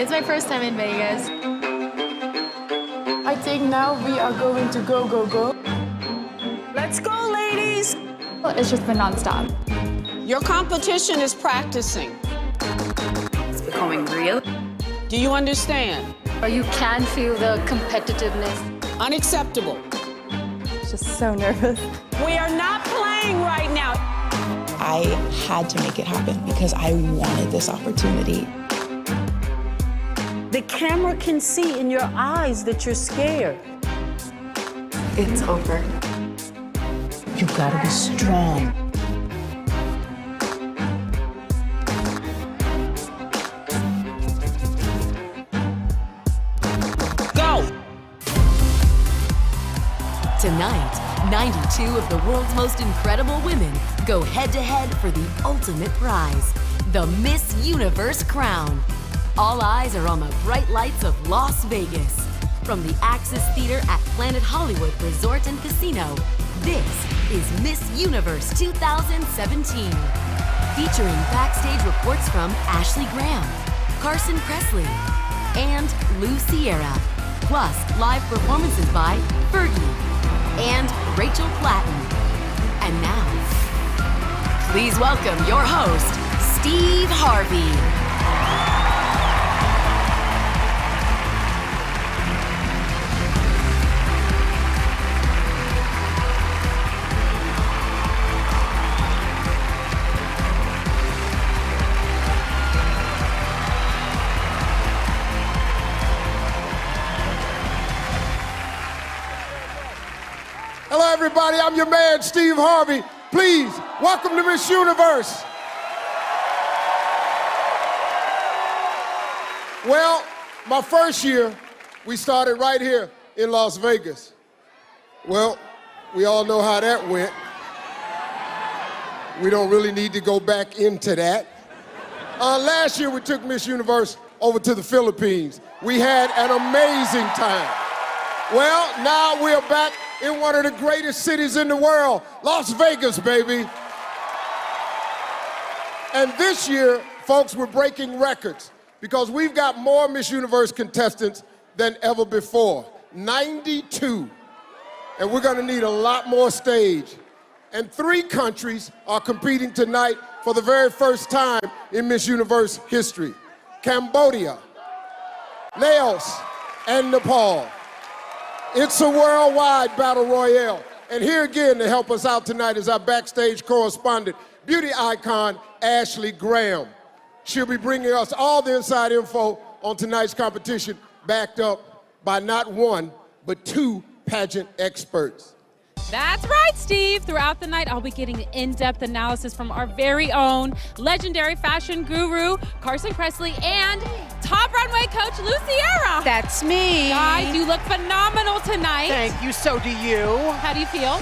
It's my first time in Vegas. I think now we are going to go, go, go. Let's go, ladies! It's just been nonstop. Your competition is practicing. It's becoming real. Do you understand? You can feel the competitiveness. Unacceptable. Just so nervous. We are not playing right now. I had to make it happen because I wanted this opportunity. The camera can see in your eyes that you're scared. It's over. You gotta be strong. Go! Tonight, 92 of the world's most incredible women go head-to-head for the ultimate prize, the Miss Universe crown. All eyes are on the bright lights of Las Vegas. From the Axis Theater at Planet Hollywood Resort and Casino, this is Miss Universe 2017. Featuring backstage reports from Ashley Graham, Carson Kressley, and Lou Sierra. Plus, live performances by Fergie and Rachel Platten. And now, please welcome your host, Steve Harvey. Hello, everybody. I'm your man, Steve Harvey. Please, welcome to Miss Universe. Well, my first year, we started right here in Las Vegas. Well, we all know how that went. We don't really need to go back into that. Last year, we took Miss Universe over to the Philippines. We had an amazing time. Well, now we're back in one of the greatest cities in the world, Las Vegas, baby. And this year, folks, we're breaking records because we've got more Miss Universe contestants than ever before, 92. And we're gonna need a lot more stage. And 3 countries are competing tonight for the very first time in Miss Universe history: Cambodia, Laos, and Nepal. It's a worldwide battle royale. And here again to help us out tonight is our backstage correspondent, beauty icon, Ashley Graham. She'll be bringing us all the inside info on tonight's competition, backed up by not 1, but 2 pageant experts. That's right, Steve. Throughout the night, I'll be getting in-depth analysis from our very own legendary fashion guru, Carson Kressley, and top runway coach, Lou Sierra. That's me. Guys, you look phenomenal tonight. Thank you, so do you. How do you feel?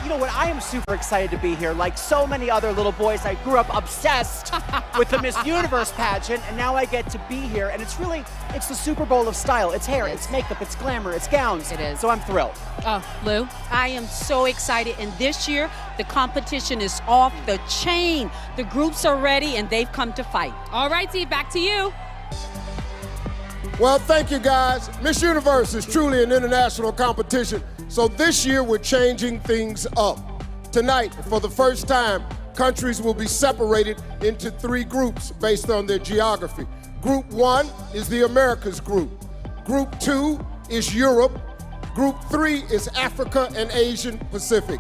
You know what, I am super excited to be here. Like so many other little boys, I grew up obsessed with the Miss Universe pageant, and now I get to be here, and it's the Super Bowl of style. It's hair, it's makeup, it's glamour, it's gowns. It is. So I'm thrilled. Oh, Lou? I am so excited, and this year, the competition is off the chain. The groups are ready, and they've come to fight. All right, Steve, back to you. Well, thank you, guys. Miss Universe is truly an international competition, so this year we're changing things up. Tonight, for the first time, countries will be separated into 3 groups based on their geography. Group 1 is the Americas group. Group 2 is Europe. Group 3 is Africa and Asian Pacific.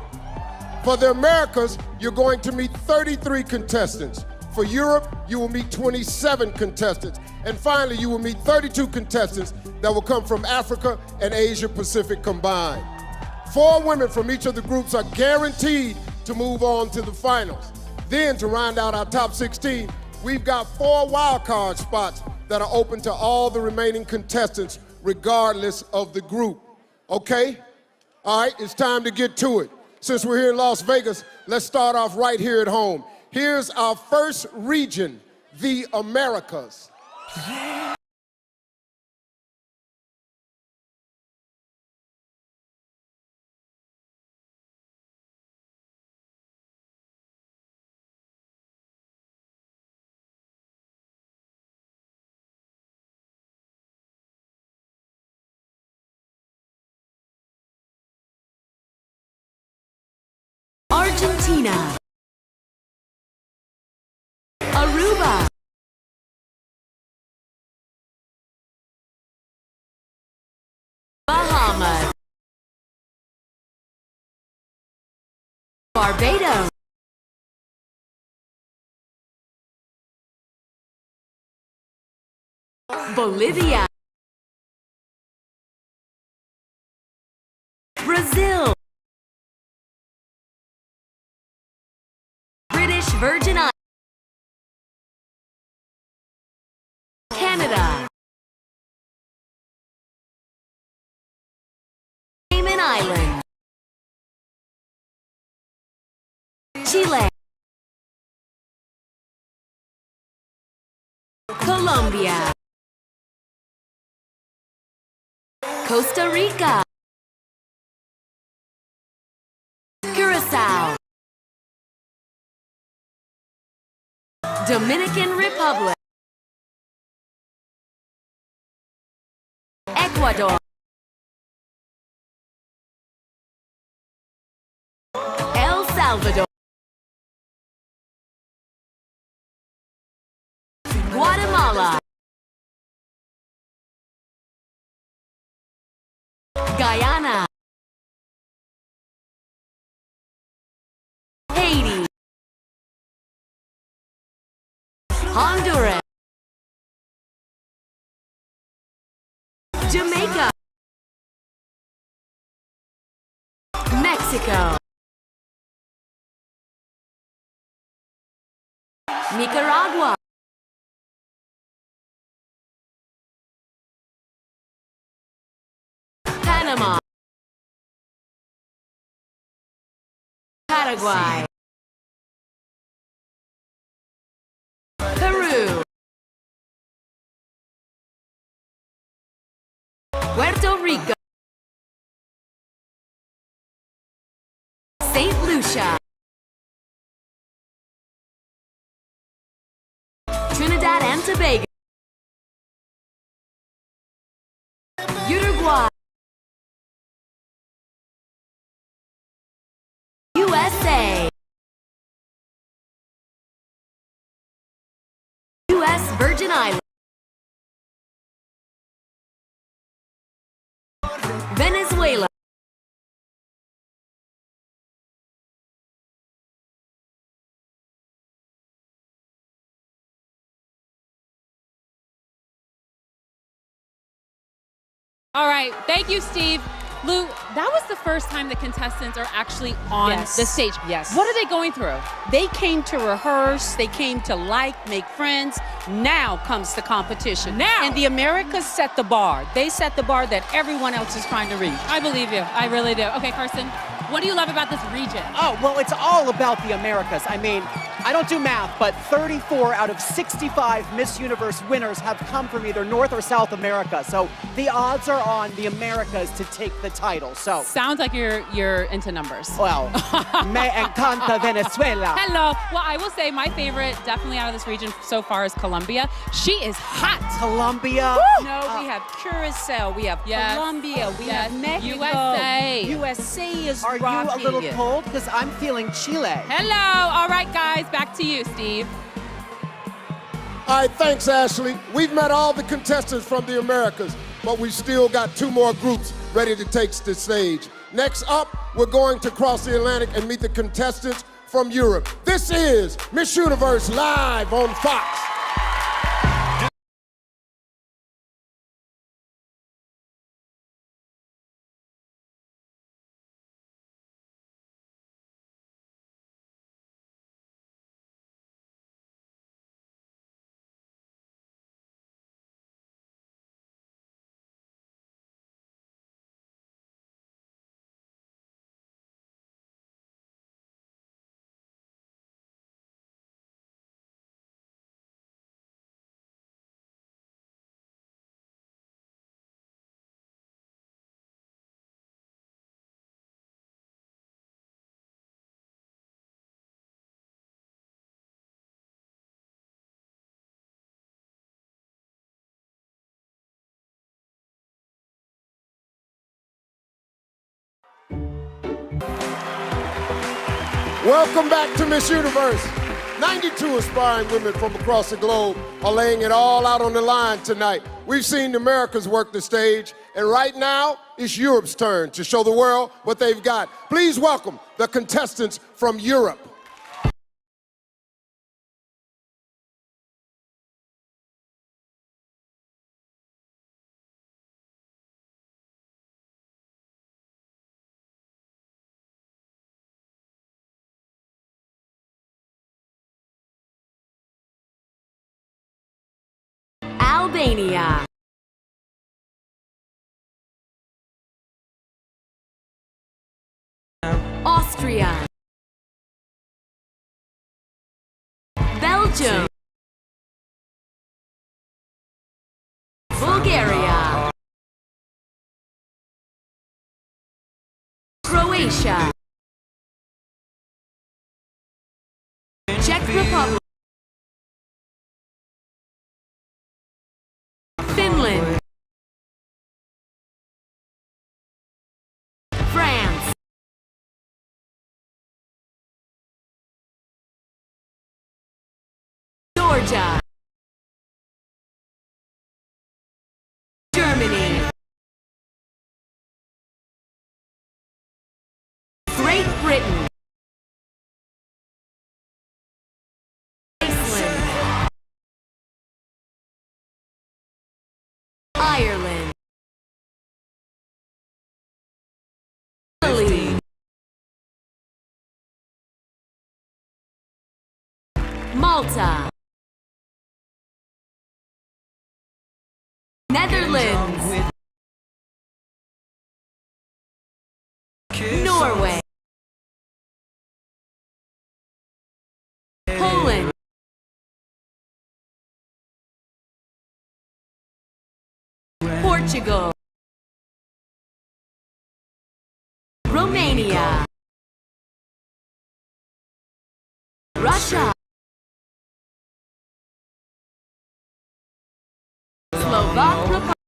For the Americas, you're going to meet 33 contestants. For Europe, you will meet 27 contestants. And finally, you will meet 32 contestants that will come from Africa and Asia Pacific combined. 4 women from each of the groups are guaranteed to move on to the finals. Then, to round out our top 16, we've got 4 wildcard spots that are open to all the remaining contestants, regardless of the group. Okay? All right, it's time to get to it. Since we're here in Las Vegas, let's start off right here at home. Here's our first region, the Americas. Argentina, Aruba, Bahamas, Barbados, Bolivia, Brazil, British Virgin Islands, Canada, Cayman Islands, Chile, Colombia, Costa Rica, Curacao, Dominican Republic, Ecuador, El Salvador, Guatemala, Guyana, Haiti, Honduras, Jamaica, Mexico, Nicaragua, Panama, Paraguay, Peru, Puerto Rico, St. Lucia, Trinidad and Tobago, Uruguay, USA, U.S. Virgin Islands, Venezuela, All right, thank you, Steve. Lou, that was the first time the contestants are actually on the stage. Yes. What are they going through? They came to rehearse, they came to make friends. Now comes the competition. Now! And the Americas set the bar. They set the bar that everyone else is trying to reach. I believe you. I really do. Okay, Carson, what do you love about this region? Oh, well, it's all about the Americas. I mean, I don't do math, but 34 out of 65 Miss Universe winners have come from either North or South America. So the odds are on the Americas to take the title. So sounds like you're into numbers. Well, me encanta Venezuela. Hello. Well, I will say my favorite, definitely out of this region so far, is Colombia. She is hot. Colombia. Woo! No, we have Curacao, we have Colombia, we have Mexico. USA. USA is Are rocking you a little it. cold? Because I'm feeling Chile. Hello. All right, guys, back to you, Steve. All right, thanks, Ashley. We've met all the contestants from the Americas, but we still got two more groups ready to take the stage. Next up, we're going to cross the Atlantic and meet the contestants from Europe. This is Miss Universe live on Fox. Welcome back to Miss Universe. 92 aspiring women from across the globe are laying it all out on the line tonight. We've seen the Americas work the stage, and right now, it's Europe's turn to show the world what they've got. Please welcome the contestants from Europe. Albania, Austria, Belgium, Bulgaria, Croatia, Czech Republic, Finland, France, Georgia, Germany, Great Britain, Iceland, Ireland, Italy, Malta, Netherlands, Norway, Poland, Portugal, Romania, Russia, Slovak Republic,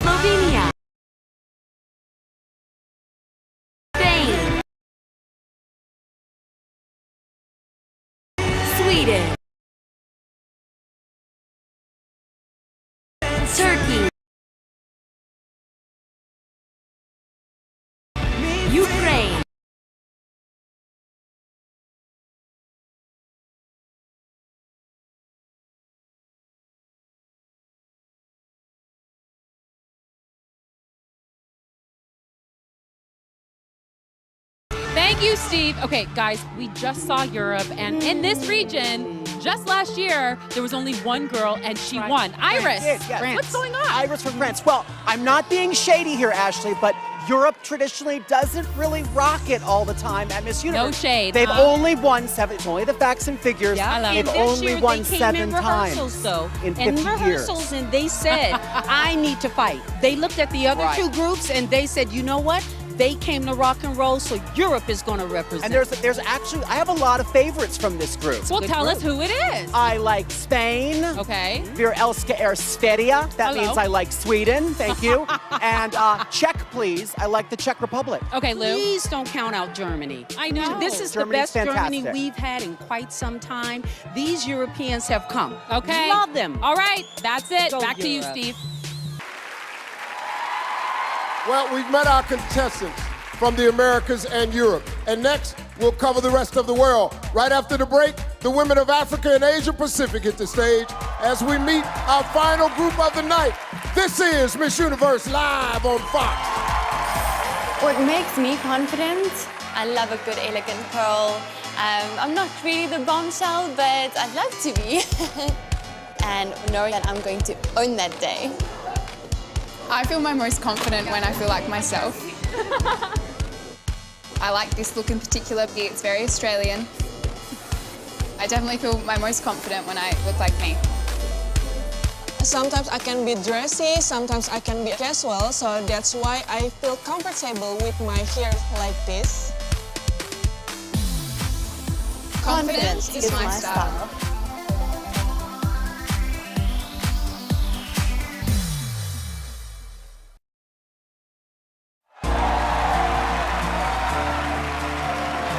Slovenia, Spain, Sweden, Turkey, Ukraine, Thank you, Steve. Okay, guys, we just saw Europe, and in this region, just last year, there was only one girl, and she won. Iris, what's going on? Iris from France. Well, I'm not being shady here, Ashley, but Europe traditionally doesn't really rock it all the time at Miss Universe. No shade. They've only won 7. It's only the facts and figures. Yeah, They've only won 7 times in 50 rehearsals, years. and they said, I need to fight. They looked at the other two groups, and they said, you know what? They came to rock and roll, so Europe is going to represent. And there's actually, I have a lot of favorites from this group. Well, tell us who it is. I like Spain. Okay. Wir älskar Sverige. That means I like Sweden. Thank you. And Czech, please. I like the Czech Republic. Okay, Lou. Please don't count out Germany. I know. This is Germany's the best Germany fantastic. we've had in quite some time. These Europeans have come. Okay. Love them. All right, that's it. Go Back to you, Europe. Steve. Well, we've met our contestants from the Americas and Europe. And next, we'll cover the rest of the world. Right after the break, the women of Africa and Asia Pacific hit the stage as we meet our final group of the night. This is Miss Universe live on Fox. What makes me confident? I love a good elegant curl. I'm not really the bombshell, but I'd love to be. And knowing that I'm going to own that day. I feel my most confident when I feel like myself. I like this look in particular. It's very Australian. I definitely feel my most confident when I look like me. Sometimes I can be dressy, sometimes I can be casual, so that's why I feel comfortable with my hair like this. Confidence is my style.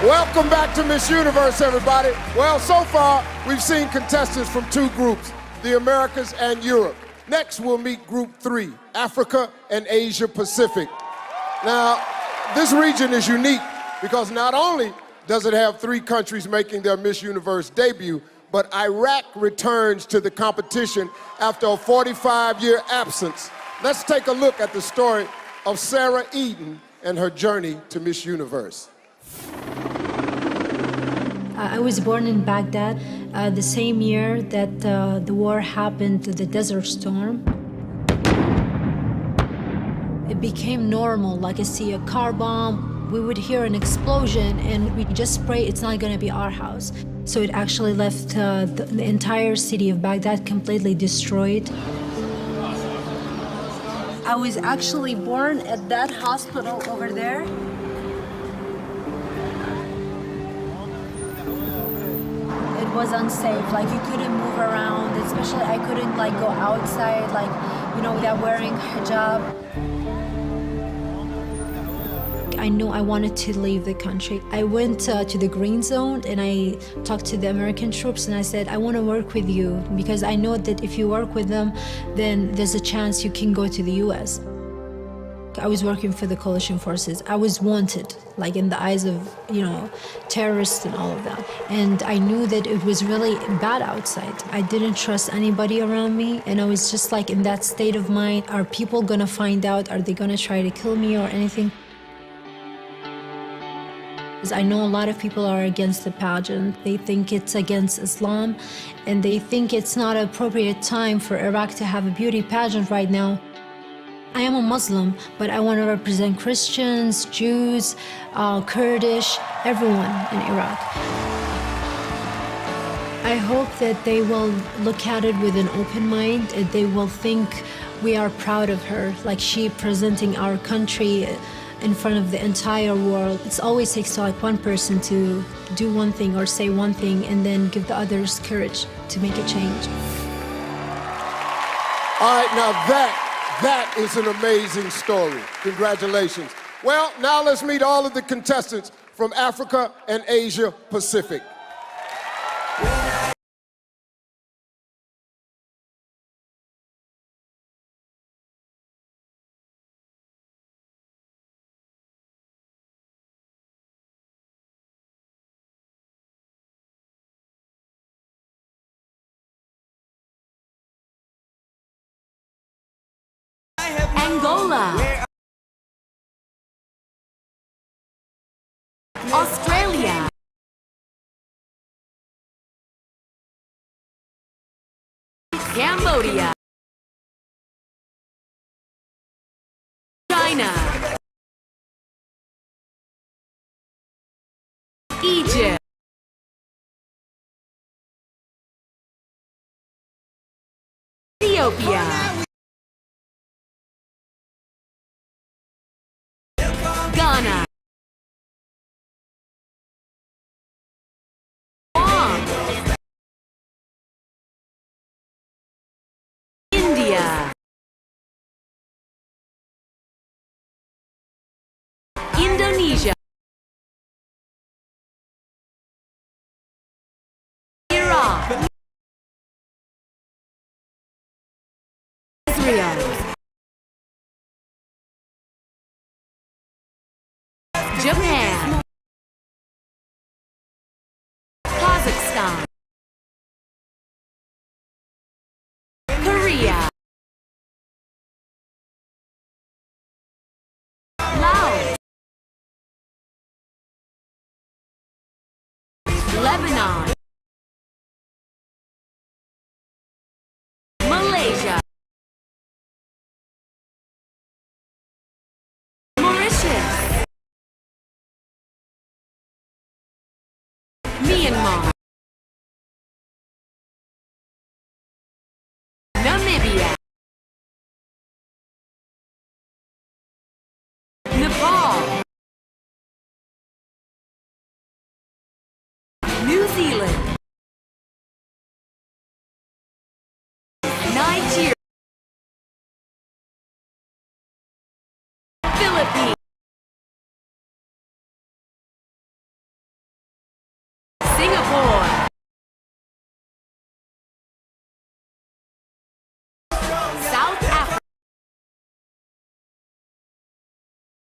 Welcome back to Miss Universe, everybody. Well, so far, we've seen contestants from two groups, the Americas and Europe. Next, we'll meet Group 3, Africa and Asia Pacific. Now, this region is unique because not only does it have 3 countries making their Miss Universe debut, but Iraq returns to the competition after a 45-year absence. Let's take a look at the story of Sarah Eden and her journey to Miss Universe. I was born in Baghdad the same year that the war happened, the Desert Storm. It became normal, like I see a car bomb, we would hear an explosion and we just pray it's not gonna be our house. So it actually left the entire city of Baghdad completely destroyed. I was actually born at that hospital over there. It was unsafe, like you couldn't move around, especially I couldn't like go outside, like, you know, without wearing hijab. I knew I wanted to leave the country. I went to the green zone and I talked to the American troops and I said, I want to work with you because I know that if you work with them, then there's a chance you can go to the US. I was working for the coalition forces. I was wanted, like in the eyes of, you know, terrorists and all of that. And I knew that it was really bad outside. I didn't trust anybody around me. And I was just like in that state of mind, are people gonna find out? Are they gonna try to kill me or anything? I know a lot of people are against the pageant. They think it's against Islam, and they think it's not an appropriate time for Iraq to have a beauty pageant right now. I am a Muslim, but I want to represent Christians, Jews, Kurdish, everyone in Iraq. I hope that they will look at it with an open mind and they will think we are proud of her, like she presenting our country in front of the entire world. It always takes like one person to do one thing or say one thing and then give the others courage to make a change. All right, now that is an amazing story. Congratulations. Well, now let's meet all of the contestants from Africa and Asia Pacific. Angola, Australia, Cambodia, China, Egypt, Ethiopia, Ghana, Guam, India, Indonesia, Iraq, Israel, Japan, Kazakhstan, Korea, Laos, Lebanon, Malaysia, Mauritius, Myanmar, Namibia, Nepal, New Zealand, Nigeria, Philippines, Singapore. South Africa.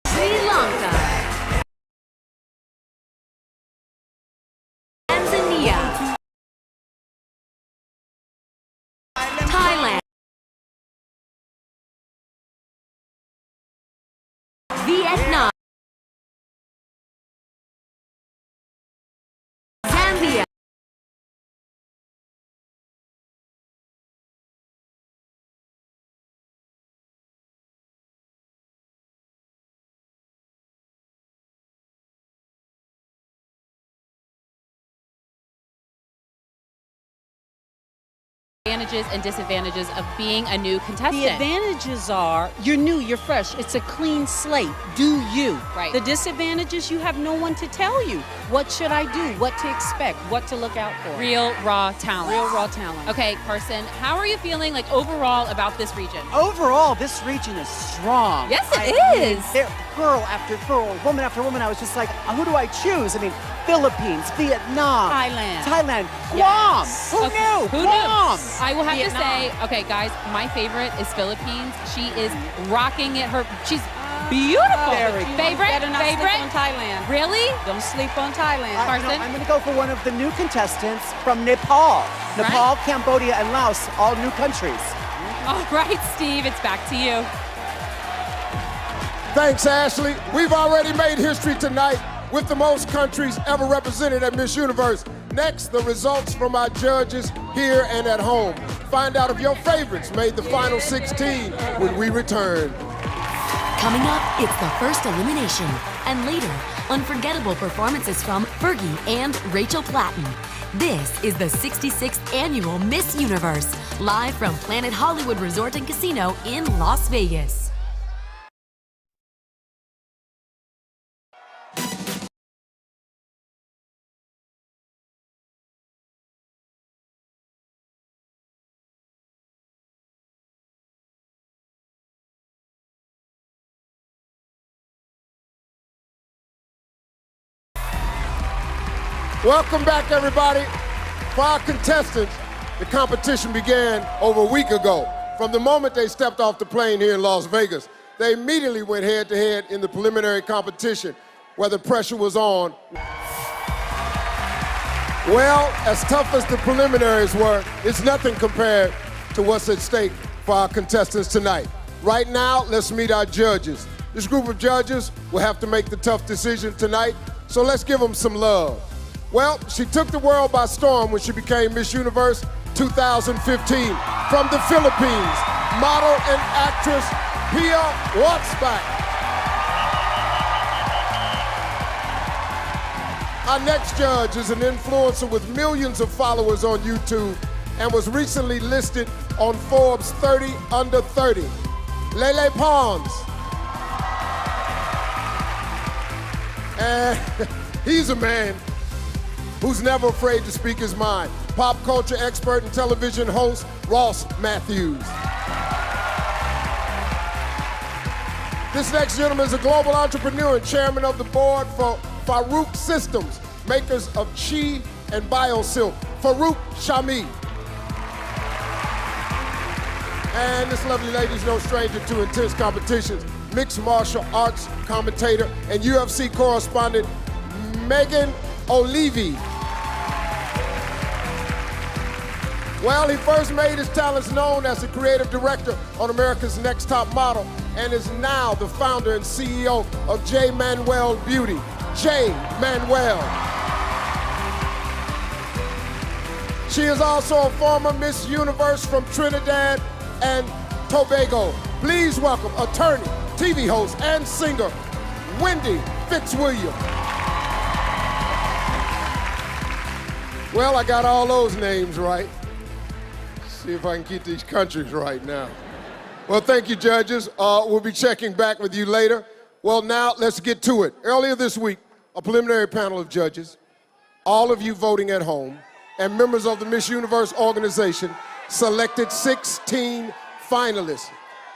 Sri Lanka. Tanzania. Thailand. Vietnam. Zambia. Advantages and disadvantages of being a new contestant. The advantages are you're new, you're fresh. It's a clean slate. Do you. Right. The disadvantages, you have no one to tell you. What should I do? What to expect? What to look out for? Real raw talent. Real raw talent. Okay, Carson, how are you feeling like overall about this region? Overall, this region is strong. Yes, it is. Girl after girl, woman after woman, I was just like, who do I choose? I mean, Philippines, Vietnam, Thailand, Guam. Yes. Who knew? Who Guam. knew? I will have Vietnam. to say, okay, guys, my favorite is Philippines. She is rocking it. She's beautiful. Favorite? Better not sleep on Thailand. Really? Don't sleep on Thailand. Carson? I'm going to go for one of the new contestants from Nepal. Nepal, Cambodia, and Laos, all new countries. All right, Steve, it's back to you. Thanks, Ashley. We've already made history tonight with the most countries ever represented at Miss Universe. Next, the results from our judges here and at home. Find out if your favorites made the final 16 when we return. Coming up, it's the first elimination. And later, unforgettable performances from Fergie and Rachel Platten. This is the 66th annual Miss Universe, live from Planet Hollywood Resort and Casino in Las Vegas. Welcome back, everybody. For our contestants, the competition began over a week ago. From the moment they stepped off the plane here in Las Vegas, they immediately went head-to-head in the preliminary competition, where the pressure was on. Well, as tough as the preliminaries were, it's nothing compared to what's at stake for our contestants tonight. Right now, let's meet our judges. This group of judges will have to make the tough decision tonight, so let's give them some love. Well, she took the world by storm when she became Miss Universe 2015. From the Philippines, model and actress Pia Watsback. Our next judge is an influencer with millions of followers on YouTube and was recently listed on Forbes 30 Under 30. Lele Pons. And he's a man who's never afraid to speak his mind. Pop culture expert and television host, Ross Matthews. This next gentleman is a global entrepreneur and chairman of the board for Farouk Systems, makers of Chi and BioSilk, Farouk Shami. And this lovely lady is no stranger to intense competitions. Mixed martial arts commentator and UFC correspondent, Megan O'Leary. Well, he first made his talents known as the creative director on America's Next Top Model and is now the founder and CEO of J. Manuel Beauty. J. Manuel. She is also a former Miss Universe from Trinidad and Tobago. Please welcome attorney, TV host, and singer, Wendy Fitzwilliam. Well, I got all those names right. See if I can keep these countries right now. Well, thank you, judges. We'll be checking back with you later. Well, now let's get to it. Earlier this week, a preliminary panel of judges, all of you voting at home, and members of the Miss Universe organization selected 16 finalists.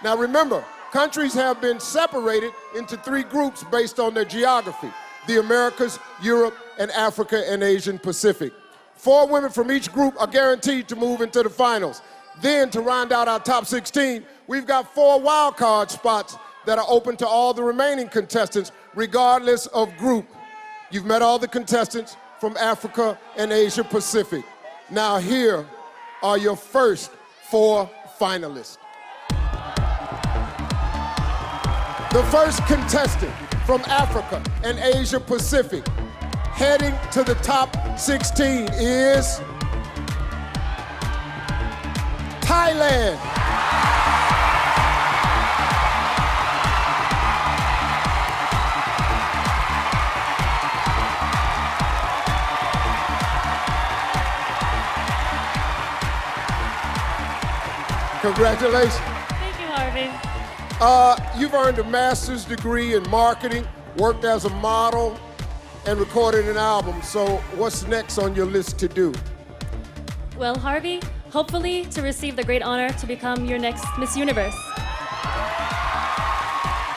Now remember, countries have been separated into 3 groups based on their geography. the Americas, Europe, and Africa and Asian Pacific. 4 women from each group are guaranteed to move into the finals. Then, to round out our top 16, we've got 4 wildcard spots that are open to all the remaining contestants, regardless of group. You've met all the contestants from Africa and Asia Pacific. Now here are your first 4 finalists. The first contestant from Africa and Asia Pacific, heading to the top 16 is Thailand. Congratulations. Thank you, Harvey. You've earned a master's degree in marketing, worked as a model, and recorded an album. So what's next on your list to do? Well, Harvey, hopefully to receive the great honor to become your next Miss Universe.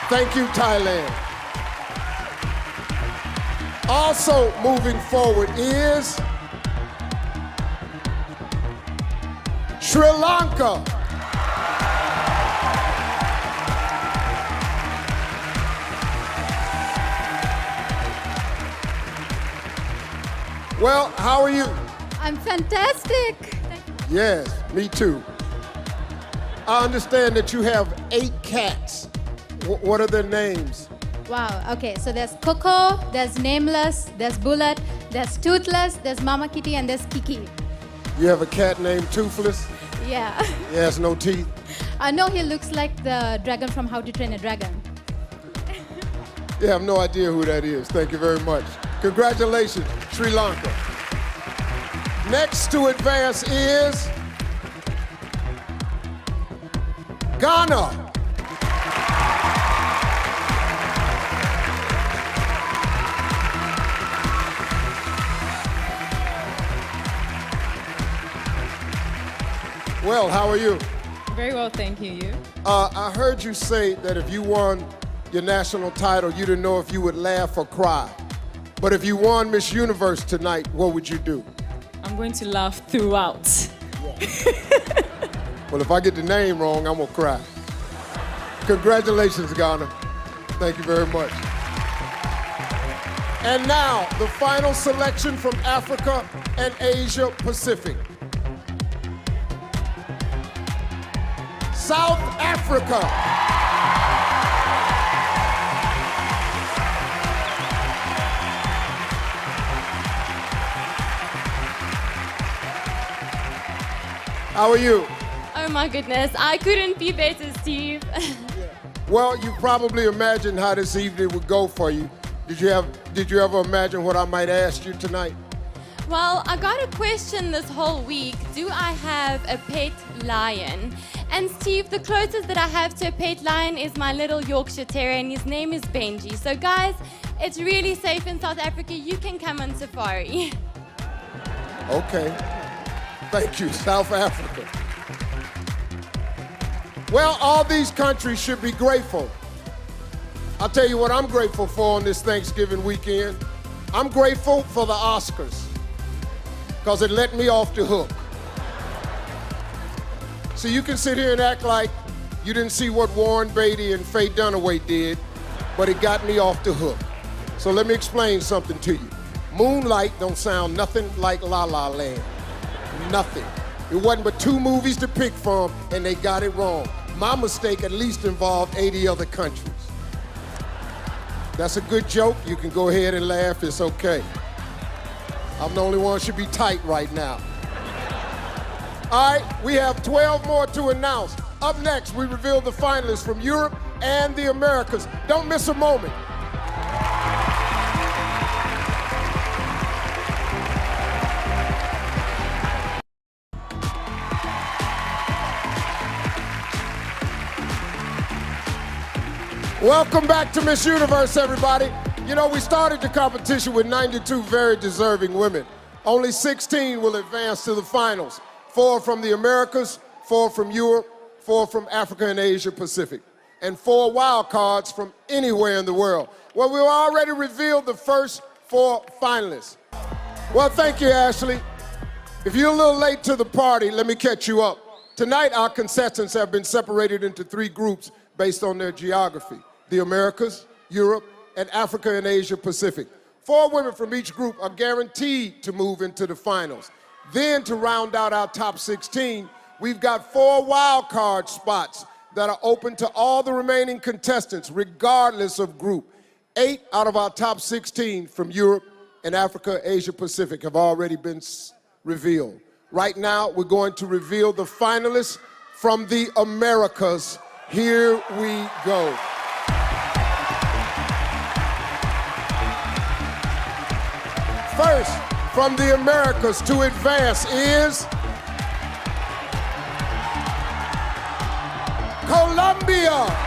Thank you, Thailand. Also moving forward is Sri Lanka. Well, how are you? I'm fantastic. Yes, me too. I understand that you have 8 cats. What are their names? Wow, okay, so there's Coco, there's Nameless, there's Bullet, there's Toothless, there's Mama Kitty, and there's Kiki. You have a cat named Toothless? Yeah. He has no teeth? I know he looks like the dragon from How to Train a Dragon. Yeah, I have no idea who that is. Thank you very much. Congratulations, Sri Lanka. Next to advance is Ghana. Well, how are you? Very well, thank you. You? I heard you say that if you won your national title, you didn't know if you would laugh or cry. But if you won Miss Universe tonight, what would you do? I'm going to laugh throughout. Well, if I get the name wrong, I'm gonna cry. Congratulations, Ghana. Thank you very much. And now, the final selection from Africa and Asia Pacific. South Africa. How are you? Oh my goodness, I couldn't be better, Steve. Well, you probably imagined how this evening would go for you. Did you ever imagine what I might ask you tonight? Well, I got a question this whole week. Do I have a pet lion? And Steve, the closest that I have to a pet lion is my little Yorkshire Terrier, and his name is Benji. So guys, it's really safe in South Africa. You can come on safari. Okay. Thank you, South Africa. Well, all these countries should be grateful. I'll tell you what I'm grateful for on this Thanksgiving weekend. I'm grateful for the Oscars, because it let me off the hook. So you can sit here and act like you didn't see what Warren Beatty and Faye Dunaway did, but it got me off the hook. So let me explain something to you. Moonlight don't sound nothing like La La Land. Nothing. It wasn't but 2 movies to pick from, and they got it wrong. My mistake at least involved 80 other countries. That's a good joke. You can go ahead and laugh. It's okay. I'm the only one who should be tight right now. All right, we have 12 more to announce. Up next, we reveal the finalists from Europe and the Americas. Don't miss a moment. Welcome back to Miss Universe, everybody. You know, we started the competition with 92 very deserving women. Only 16 will advance to the finals. 4 from the Americas, 4 from Europe, 4 from Africa and Asia Pacific, and 4 wild cards from anywhere in the world. Well, we've already revealed the first 4 finalists. Well, thank you, Ashley. If you're a little late to the party, let me catch you up. Tonight, our contestants have been separated into 3 groups based on their geography: the Americas, Europe, and Africa and Asia Pacific. 4 women from each group are guaranteed to move into the finals. Then, to round out our top 16, we've got 4 wild card spots that are open to all the remaining contestants, regardless of group. 8 out of our top 16 from Europe and Africa, Asia Pacific have already been revealed. Right now, we're going to reveal the finalists from the Americas. Here we go. First, from the Americas to advance is Colombia.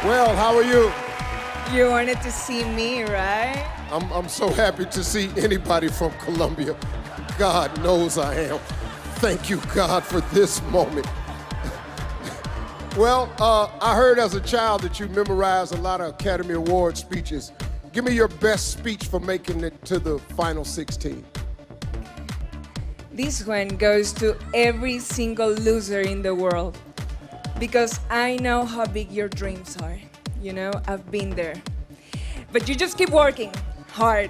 Well, how are you? You wanted to see me, right? I'm so happy to see anybody from Colombia. God knows I am. Thank you, God, for this moment. Well, I heard as a child that you memorized a lot of Academy Award speeches. Give me your best speech for making it to the final 16. This one goes to every single loser in the world. Because I know how big your dreams are. You know, I've been there. But you just keep working hard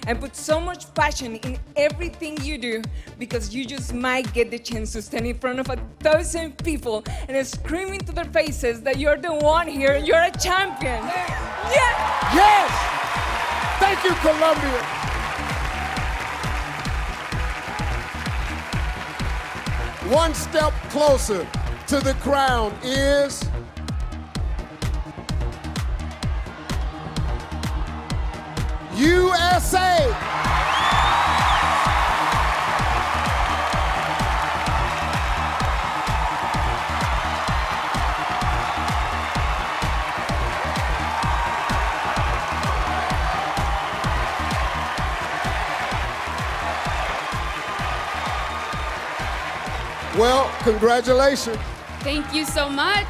and put so much passion in everything you do, because you just might get the chance to stand in front of 1,000 people and scream into their faces that you're the one here, you're a champion. Yeah! Yes! Thank you, Colombia. One step closer to the crown is USA. Well, congratulations. Thank you so much.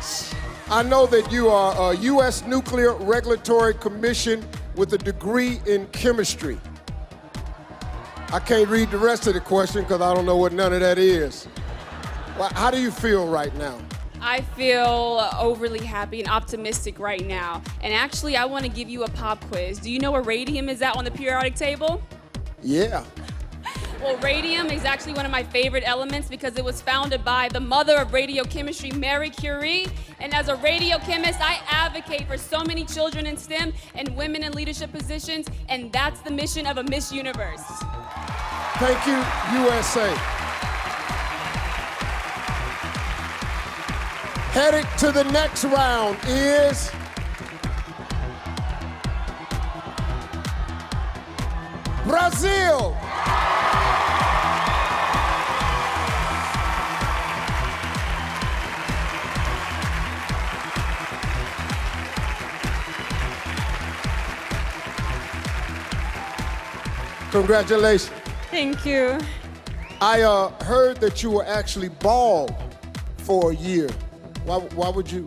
I know that you are a U.S. Nuclear Regulatory Commission with a degree in chemistry. I can't read the rest of the question because I don't know what none of that is. Well, how do you feel right now? I feel overly happy and optimistic right now. And actually, I want to give you a pop quiz. Do you know where radium is at on the periodic table? Yeah. Well, radium is actually one of my favorite elements because it was founded by the mother of radiochemistry, Marie Curie. And as a radiochemist, I advocate for so many children in STEM and women in leadership positions, and that's the mission of a Miss Universe. Thank you, USA. Headed to the next round is Brazil. Congratulations. Thank you. I heard that you were actually bald for a year. Why would you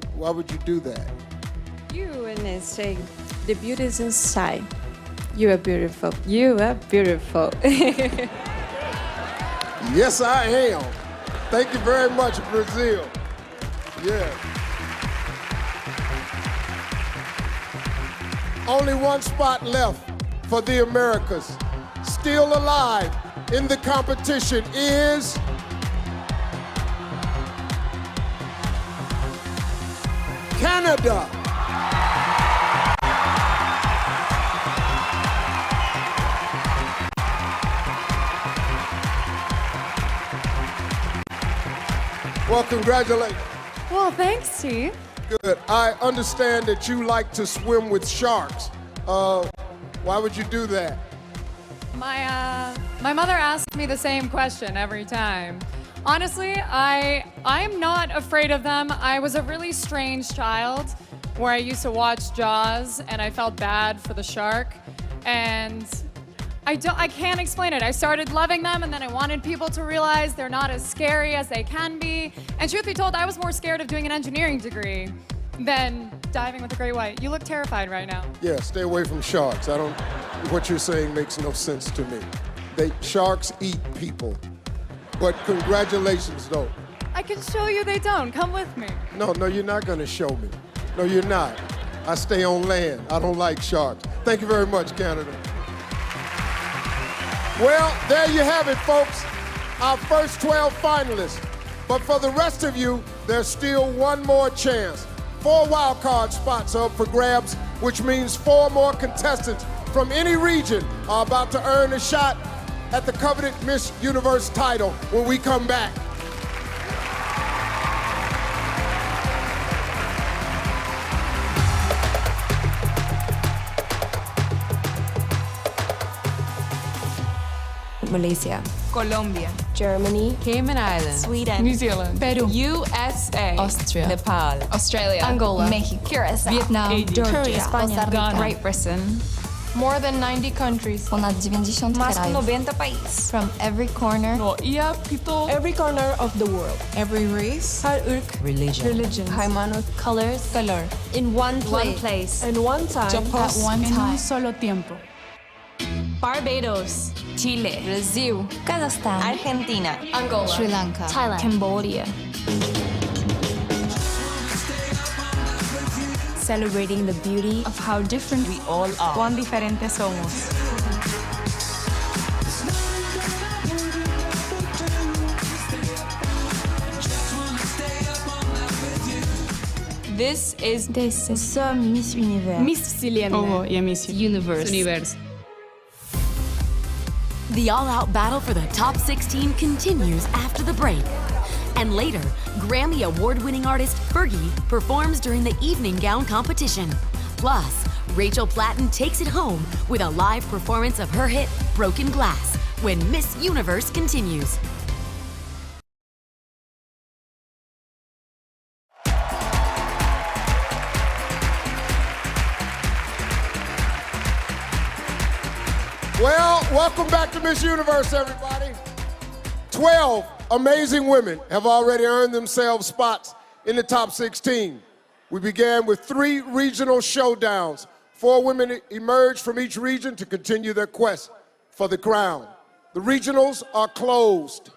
do that? You and say the beauty is inside. You are beautiful. You are beautiful. Yes, I am. Thank you very much, Brazil. Yeah. Only one spot left for the Americas. Still alive in the competition is Canada. Well, congratulations. Well, thanks, Steve. Good. I understand that you like to swim with sharks. Why would you do that? My mother asked me the same question every time. Honestly, I'm not afraid of them. I was a really strange child where I used to watch Jaws and I felt bad for the shark. And I can't explain it. I started loving them, and then I wanted people to realize they're not as scary as they can be. And truth be told, I was more scared of doing an engineering degree than diving with a great white. You look terrified right now. Yeah, stay away from sharks. What you're saying makes no sense to me. Sharks eat people. But congratulations, though. I can show you they don't. Come with me. No, you're not gonna show me. No, you're not. I stay on land. I don't like sharks. Thank you very much, Canada. Well, there you have it, folks. Our first 12 finalists. But for the rest of you, there's still one more chance. 4 wildcard spots are up for grabs, which means 4 more contestants from any region are about to earn a shot at the coveted Miss Universe title when we come back. Malaysia, Colombia, Germany, Cayman Islands, Sweden, New Zealand, Peru, USA, Austria, Nepal, Australia, Angola, Mexico, Curacao, Vietnam, Georgia, España, Ghana, Great Britain. More than 90 countries. Ponad 90 Más krajów. 90 países. From every corner, Every corner of the world. Every race, religion, Haymanot, colors, color. in one place, And one time. at one time. solo tiempo. Barbados, Chile, Brazil, Kazakhstan, Argentina, Angola, Sri Lanka, Thailand, Cambodia. Celebrating the beauty of how different we all are. Cuán diferentes somos. This is Miss Universe. Miss Siciliana. Miss Universe. The all-out battle for the top 16 continues after the break. And later, Grammy award-winning artist Fergie performs during the evening gown competition. Plus, Rachel Platten takes it home with a live performance of her hit, Broken Glass, when Miss Universe continues. Well, welcome back to Miss Universe, everybody. 12 amazing women have already earned themselves spots in the top 16. We began with 3 regional showdowns. 4 women emerged from each region to continue their quest for the crown. The regionals are closed,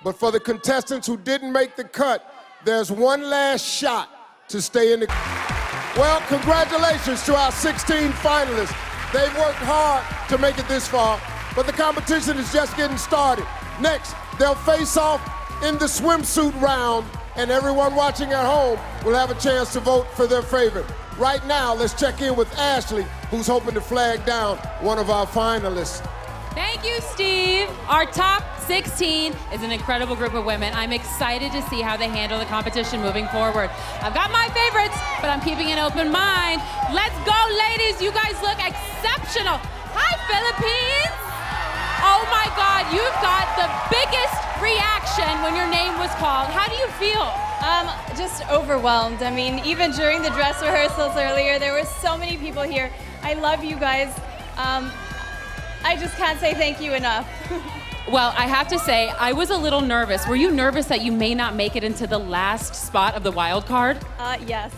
but for the contestants who didn't make the cut, there's one last shot to stay in the... Well, congratulations to our 16 finalists. They've worked hard to make it this far, but the competition is just getting started. Next, they'll face off in the swimsuit round, and everyone watching at home will have a chance to vote for their favorite. Right now, let's check in with Ashley, who's hoping to flag down one of our finalists. Thank you, Steve. Our top 16 is an incredible group of women. I'm excited to see how they handle the competition moving forward. I've got my favorites, but I'm keeping an open mind. Let's go, ladies. You guys look exceptional. Hi, Philippines. Oh my God, you've got the biggest reaction when your name was called. How do you feel? Just overwhelmed. I mean, even during the dress rehearsals earlier, there were so many people here. I love you guys. I just can't say thank you enough. Well, I have to say, I was a little nervous. Were you nervous that you may not make it into the last spot of the wild card? Yes.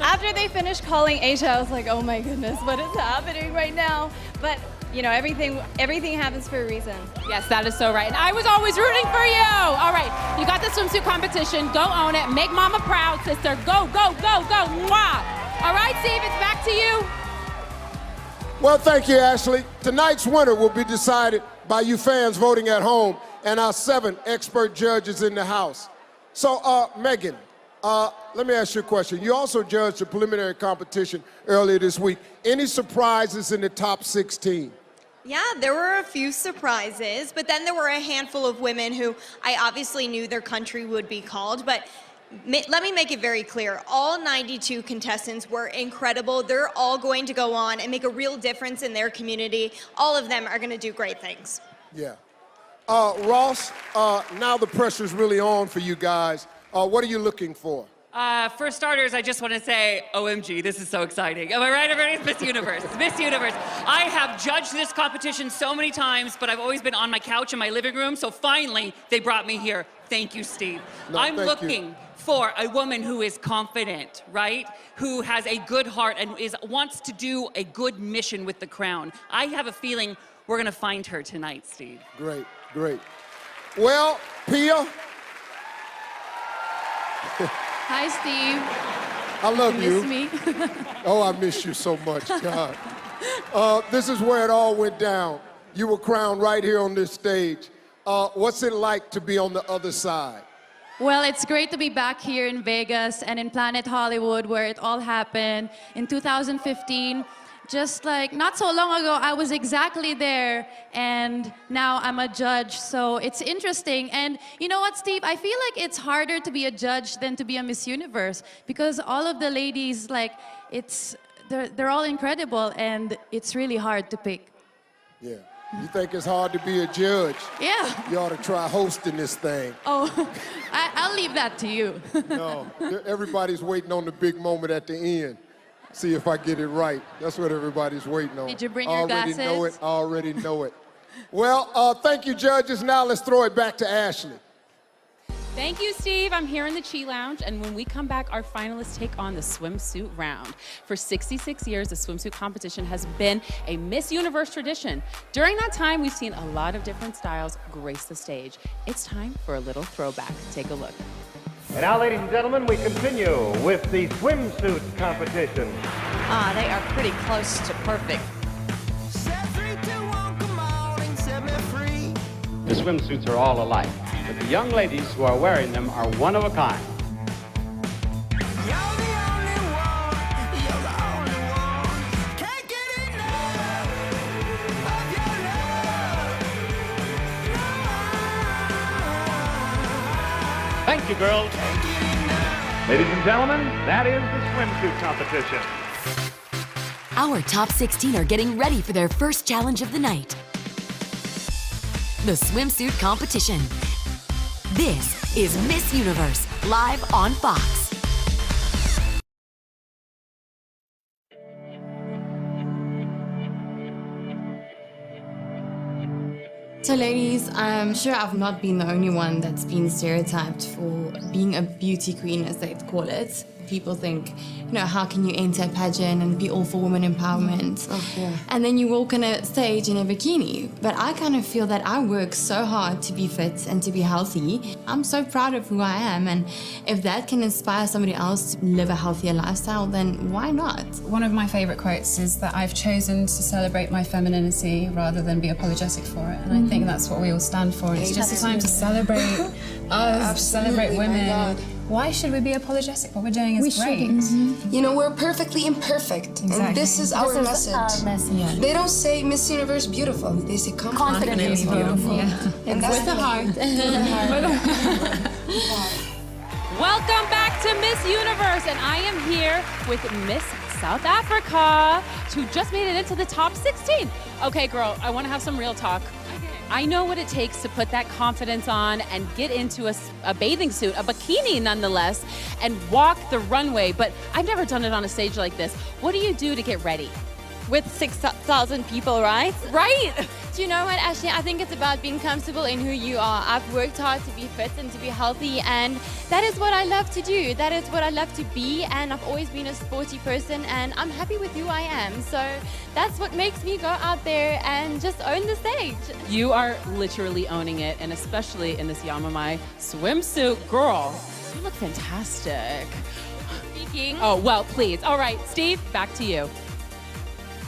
After they finished calling Asia, I was like, oh my goodness, what is happening right now? But, you know, everything happens for a reason. Yes, that is so right. And I was always rooting for you. All right, you got the swimsuit competition. Go own it. Make mama proud, sister. Go, go, go, go. Mwah. All right, Steve, it's back to you. Well, thank you, Ashley. Tonight's winner will be decided by you fans voting at home and our 7 expert judges in the house. So, Megan, let me ask you a question. You also judged the preliminary competition earlier this week. Any surprises in the top 16? Yeah, there were a few surprises, but then there were a handful of women who I obviously knew their country would be called, but let me make it very clear. All 92 contestants were incredible. They're all going to go on and make a real difference in their community. All of them are going to do great things. Yeah. Ross, now the pressure's really on for you guys. What are you looking for? For starters, I just want to say, OMG, this is so exciting. Am I right, everybody? It's Miss Universe. Miss Universe. I have judged this competition so many times, but I've always been on my couch in my living room, so finally, they brought me here. Thank you, Steve. No, I'm thank looking for a woman who is confident, right? Who has a good heart and wants to do a good mission with the crown. I have a feeling we're gonna find her tonight, Steve. Great, great. Well, Pia. Hi, Steve. I love you. Miss me? Oh, I miss you so much, God. This is where it all went down. You were crowned right here on this stage. What's it like to be on the other side? Well, it's great to be back here in Vegas and in Planet Hollywood, where it all happened in 2015. Just like not so long ago, I was exactly there, and now I'm a judge, so it's interesting. And you know what, Steve? I feel like it's harder to be a judge than to be a Miss Universe, because all of the ladies, like, they're all incredible, and it's really hard to pick. Yeah. You think it's hard to be a judge? Yeah. You ought to try hosting this thing. Oh, I'll leave that to you. No, everybody's waiting on the big moment at the end. See if I get it right. That's what everybody's waiting on. Did you bring your glasses? I already know it. Well, thank you, judges. Now let's throw it back to Ashley. Thank you, Steve. I'm here in the Chi Lounge, and when we come back, our finalists take on the swimsuit round. For 66 years, the swimsuit competition has been a Miss Universe tradition. During that time, we've seen a lot of different styles grace the stage. It's time for a little throwback. Take a look. And now, ladies and gentlemen, we continue with the swimsuit competition. They are pretty close to perfect. The swimsuits are all alike, but the young ladies who are wearing them are one of a kind. Thank you, girls. Ladies and gentlemen, that is the swimsuit competition. Our top 16 are getting ready for their first challenge of the night. The swimsuit competition. This is Miss Universe, live on Fox. So ladies, I'm sure I've not been the only one that's been stereotyped for being a beauty queen, as they'd call it. People think, you know, how can you enter a pageant and be all for women empowerment? Oh, yeah. And then you walk on a stage in a bikini. But I kind of feel that I work so hard to be fit and to be healthy. I'm so proud of who I am, and if that can inspire somebody else to live a healthier lifestyle, then why not? One of my favorite quotes is that I've chosen to celebrate my femininity rather than be apologetic for it. And I think that's what we all stand for. It's just a time to celebrate us, celebrate women. Why should we be apologetic? What we're doing is great. You know, we're perfectly imperfect. Exactly. And this is our message. Yeah. They don't say Miss Universe beautiful. They say confidently beautiful. Yeah. And that's with a heart. Welcome back to Miss Universe, and I am here with Miss South Africa, who just made it into the top 16. Okay, girl, I want to have some real talk. I know what it takes to put that confidence on and get into a bathing suit, a bikini nonetheless, and walk the runway, but I've never done it on a stage like this. What do you do to get ready? With 6,000 people, right? Right! Do you know what, Ashley? I think it's about being comfortable in who you are. I've worked hard to be fit and to be healthy, and that is what I love to do. That is what I love to be, and I've always been a sporty person, and I'm happy with who I am. So that's what makes me go out there and just own the stage. You are literally owning it, and especially in this Yamamai swimsuit. Girl, you look fantastic. Speaking. Oh, well, please. All right, Steve, back to you.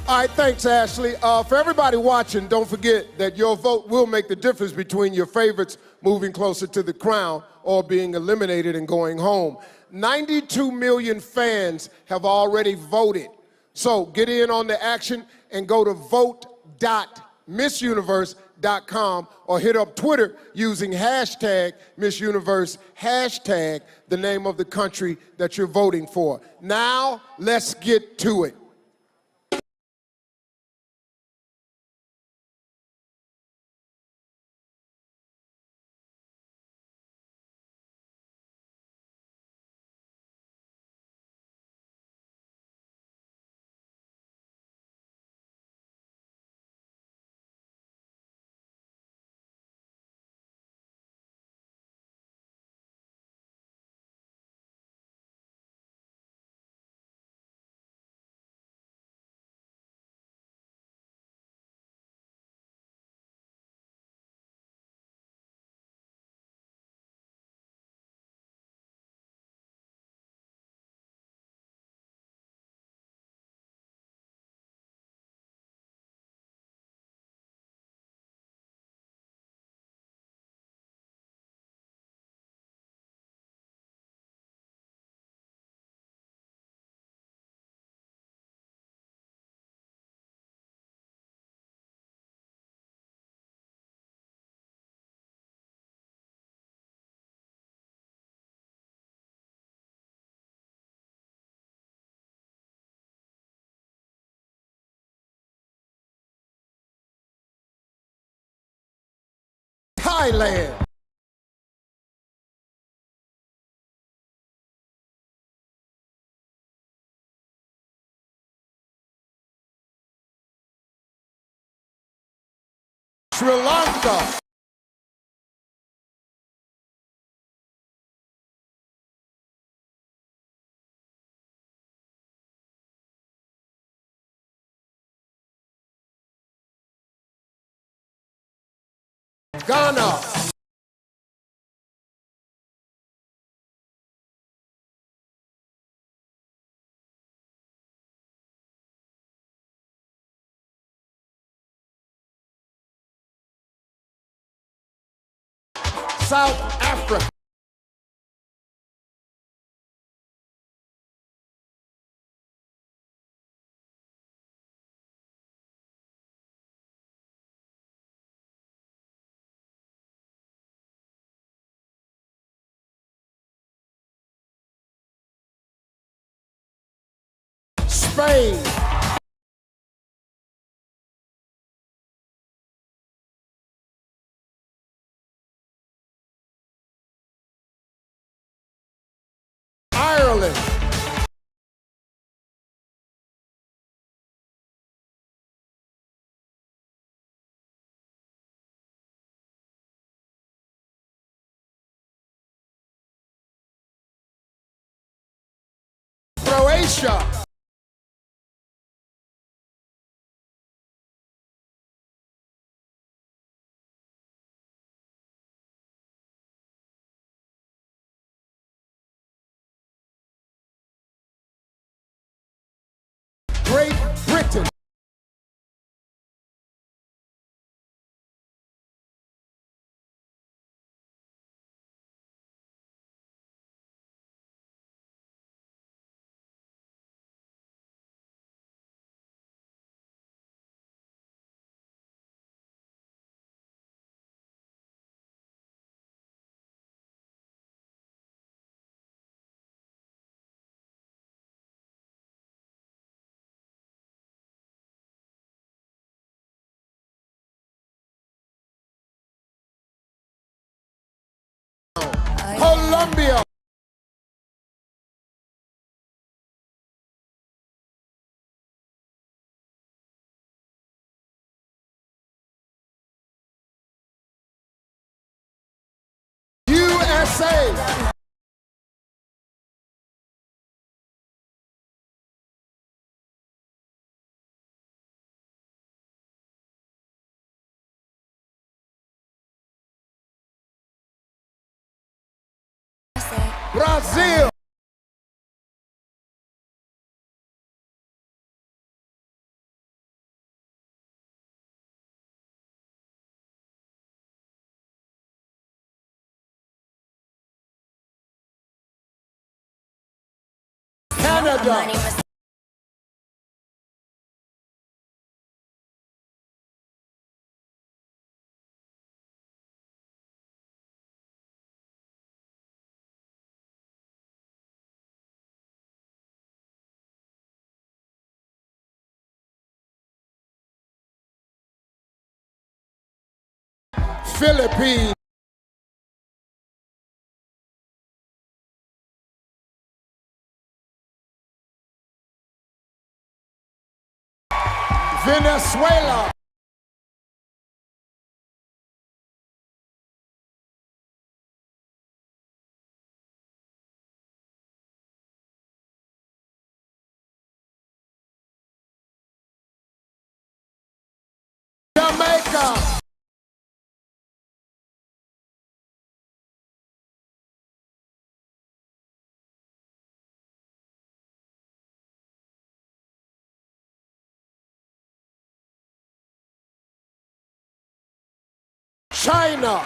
All right, thanks, Ashley. For everybody watching, don't forget that your vote will make the difference between your favorites moving closer to the crown or being eliminated and going home. 92 million fans have already voted. So get in on the action and go to vote.missuniverse.com or hit up Twitter using hashtag Miss Universe, hashtag the name of the country that you're voting for. Now, let's get to it. Thailand. Sri Lanka. Ghana. South Africa. Spain. Ireland. Croatia. Great Britain. Colombia. USA. Brazil. Canada. Philippines. Venezuela. Jamaica. China.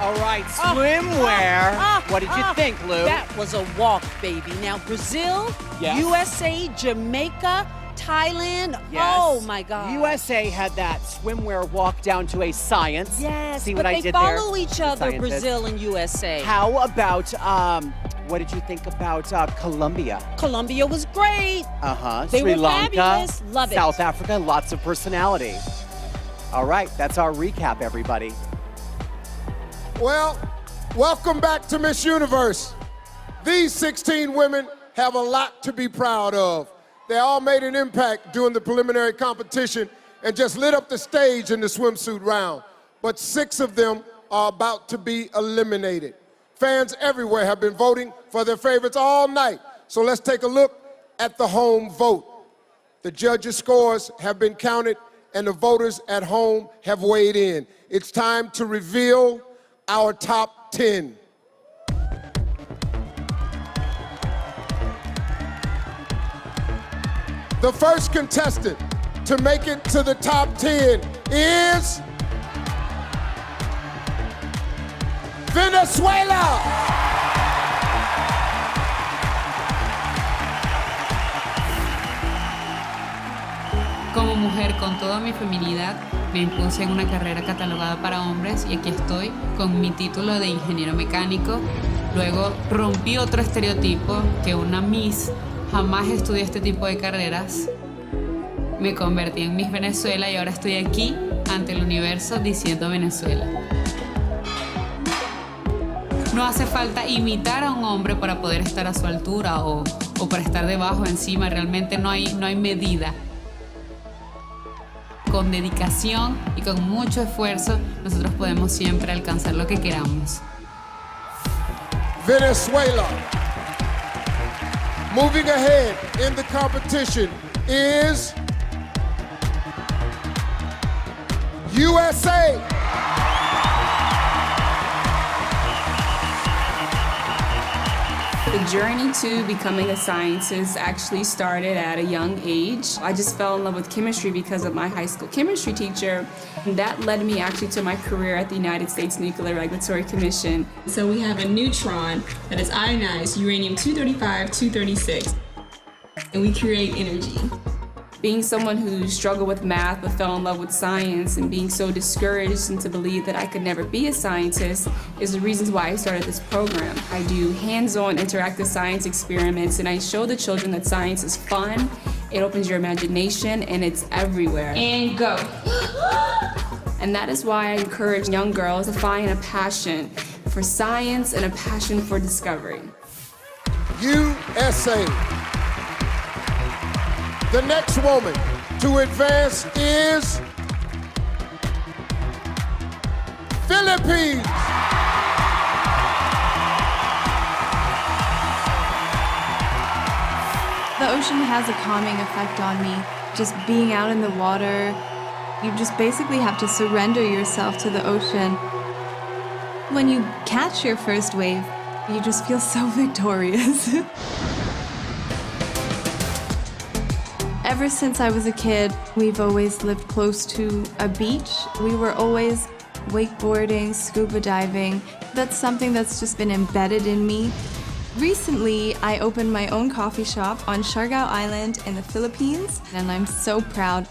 All right, swimwear. What did you think, Lou? That was a walk, baby. Now, Brazil, Yes. USA, Jamaica, Thailand. Yes. Oh, my God. USA had that swimwear walk down to a science. Yes, See but what I they did there? follow each other, Scientist. Brazil and USA. How about, what did you think about Colombia? Colombia was great. Uh-huh. They Sri were Lanka, fabulous. Love it. South Africa, lots of personality. All right, that's our recap, everybody. Well, welcome back to Miss Universe. These 16 women have a lot to be proud of. They all made an impact during the preliminary competition and just lit up the stage in the swimsuit round. But 6 of them are about to be eliminated. Fans everywhere have been voting for their favorites all night. So let's take a look at the home vote. The judges' scores have been counted and the voters at home have weighed in. It's time to reveal our top 10. The first contestant to make it to the top 10 is Venezuela. Como mujer con toda mi feminidad, me impuse en una carrera catalogada para hombres y aquí estoy con mi título de ingeniero mecánico. Luego rompí otro estereotipo que una Miss jamás estudié este tipo de carreras. Me convertí en Miss Venezuela y ahora estoy aquí ante el universo diciendo Venezuela. No hace falta imitar a un hombre para poder estar a su altura o para estar debajo, encima. Realmente no hay medida. Con dedicación y con mucho esfuerzo, nosotros podemos siempre alcanzar lo que queramos. Venezuela. Moving ahead in the competition is USA. The journey to becoming a scientist actually started at a young age. I just fell in love with chemistry because of my high school chemistry teacher. And that led me actually to my career at the United States Nuclear Regulatory Commission. So we have a neutron that is ionized uranium-235-236, and we create energy. Being someone who struggled with math but fell in love with science and being so discouraged and to believe that I could never be a scientist is the reasons why I started this program. I do hands-on interactive science experiments and I show the children that science is fun, it opens your imagination, and it's everywhere. And go. And that is why I encourage young girls to find a passion for science and a passion for discovery. USA. The next woman to advance is Philippines. The ocean has a calming effect on me. Just being out in the water, you just basically have to surrender yourself to the ocean. When you catch your first wave, you just feel so victorious. Ever since I was a kid, we've always lived close to a beach. We were always wakeboarding, scuba diving. That's something that's just been embedded in me. Recently, I opened my own coffee shop on Siargao Island in the Philippines, and I'm so proud.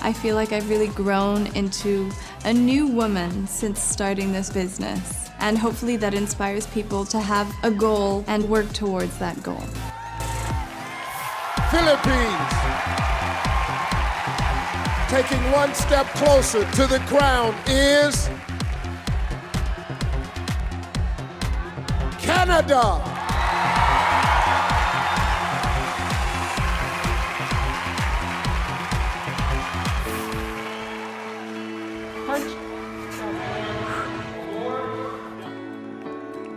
I feel like I've really grown into a new woman since starting this business, and hopefully that inspires people to have a goal and work towards that goal. Philippines. Taking one step closer to the crown is Canada.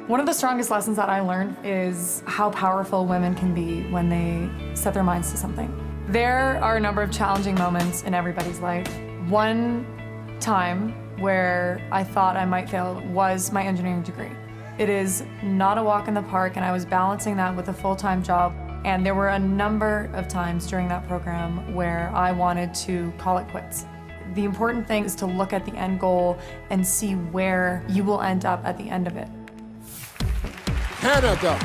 One of the strongest lessons that I learned is how powerful women can be when they set their minds to something. There are a number of challenging moments in everybody's life. One time where I thought I might fail was my engineering degree. It is not a walk in the park, and I was balancing that with a full-time job. And there were a number of times during that program where I wanted to call it quits. The important thing is to look at the end goal and see where you will end up at the end of it. Canada.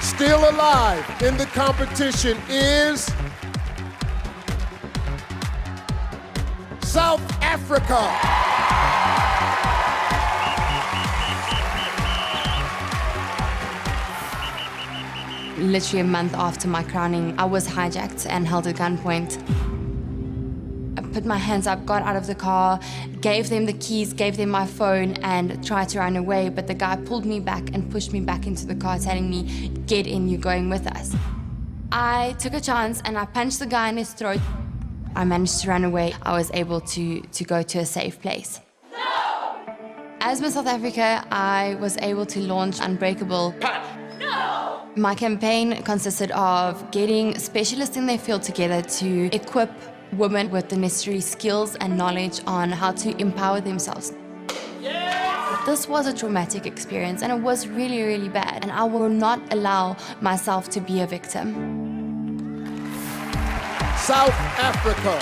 Still alive in the competition is South Africa. Literally a month after my crowning, I was hijacked and held at gunpoint. I put my hands up, got out of the car, gave them the keys, gave them my phone, and tried to run away, but the guy pulled me back and pushed me back into the car, telling me, "Get in, you're going with us." I took a chance and I punched the guy in his throat. I managed to run away. I was able to go to a safe place. No! As Miss South Africa, I was able to launch Unbreakable. No! My campaign consisted of getting specialists in their field together to equip women with the necessary skills and knowledge on how to empower themselves. Yes! This was a traumatic experience and it was really, really bad, and I will not allow myself to be a victim. South Africa.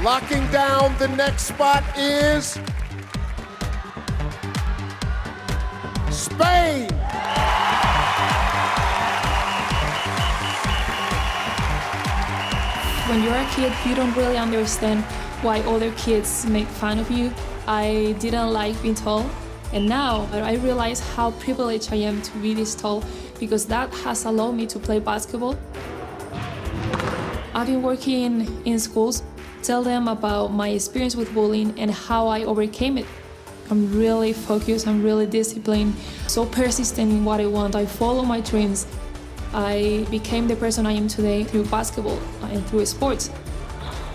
Locking down the next spot is Spain. When you're a kid, you don't really understand why other kids make fun of you. I didn't like being tall, and now I realize how privileged I am to be this tall because that has allowed me to play basketball. I've been working in schools, tell them about my experience with bullying and how I overcame it. I'm really focused, I'm really disciplined, so persistent in what I want. I follow my dreams. I became the person I am today through basketball and through sports.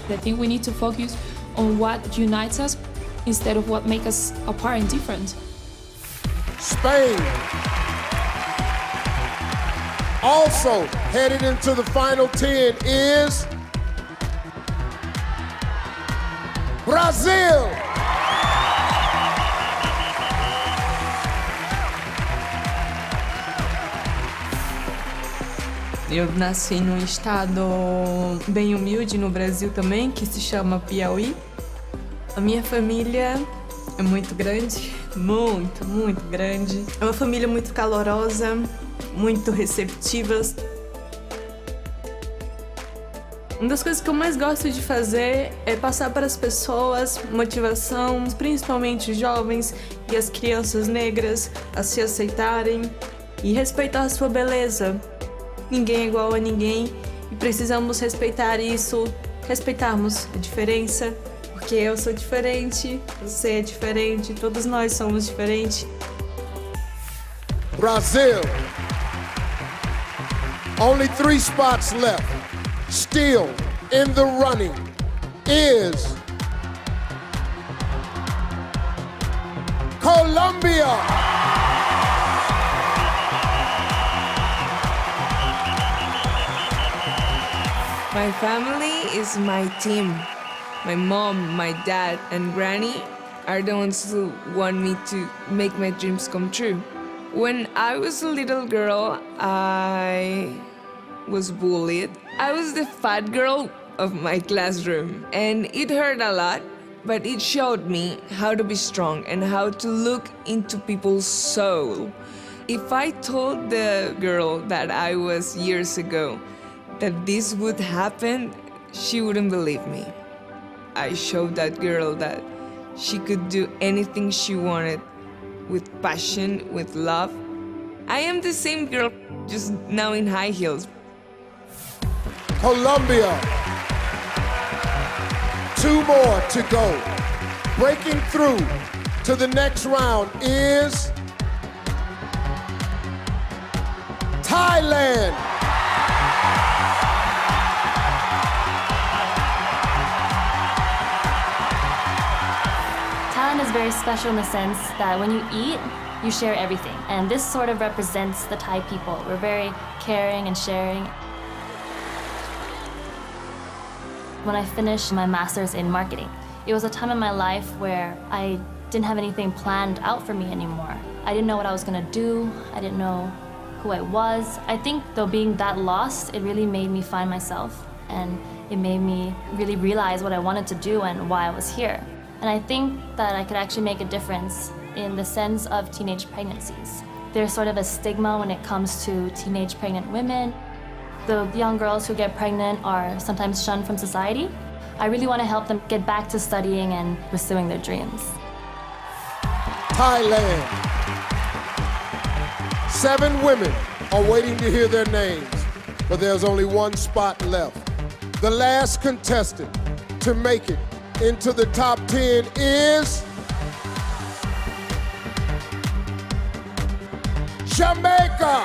I think we need to focus on what unites us instead of what makes us apart and different. Spain. Also headed into the final 10 is Brazil. Eu nasci num estado bem humilde no Brasil também, que se chama Piauí. A minha família é muito grande, muito grande. É uma família muito calorosa, muito receptiva. Uma das coisas que eu mais gosto de fazer é passar para as pessoas motivação, principalmente os jovens e as crianças negras, a se aceitarem e respeitar a sua beleza. Ninguém é igual a ninguém e precisamos respeitar isso, respeitarmos a diferença, porque eu sou diferente, você é diferente, todos nós somos diferentes. Brazil. Only 3 spots left. Still in the running is Colombia. My family is my team. My mom, my dad, and granny are the ones who want me to make my dreams come true. When I was a little girl, I was bullied. I was the fat girl of my classroom, and it hurt a lot, but it showed me how to be strong and how to look into people's soul. If I told the girl that I was years ago that this would happen, she wouldn't believe me. I showed that girl that she could do anything she wanted with passion, with love. I am the same girl, just now in high heels. Colombia. 2 more to go. Breaking through to the next round is Thailand. Thailand is very special in the sense that when you eat, you share everything. And this sort of represents the Thai people. We're very caring and sharing. When I finished my master's in marketing, it was a time in my life where I didn't have anything planned out for me anymore. I didn't know what I was gonna do. I didn't know who I was. I think though being that lost, it really made me find myself. and it made me really realize what I wanted to do and why I was here. And I think that I could actually make a difference in the sense of teenage pregnancies. There's sort of a stigma when it comes to teenage pregnant women. The young girls who get pregnant are sometimes shunned from society. I really want to help them get back to studying and pursuing their dreams. Thailand. 7 women are waiting to hear their names, but there's only one spot left. The last contestant to make it into the top 10 is Jamaica.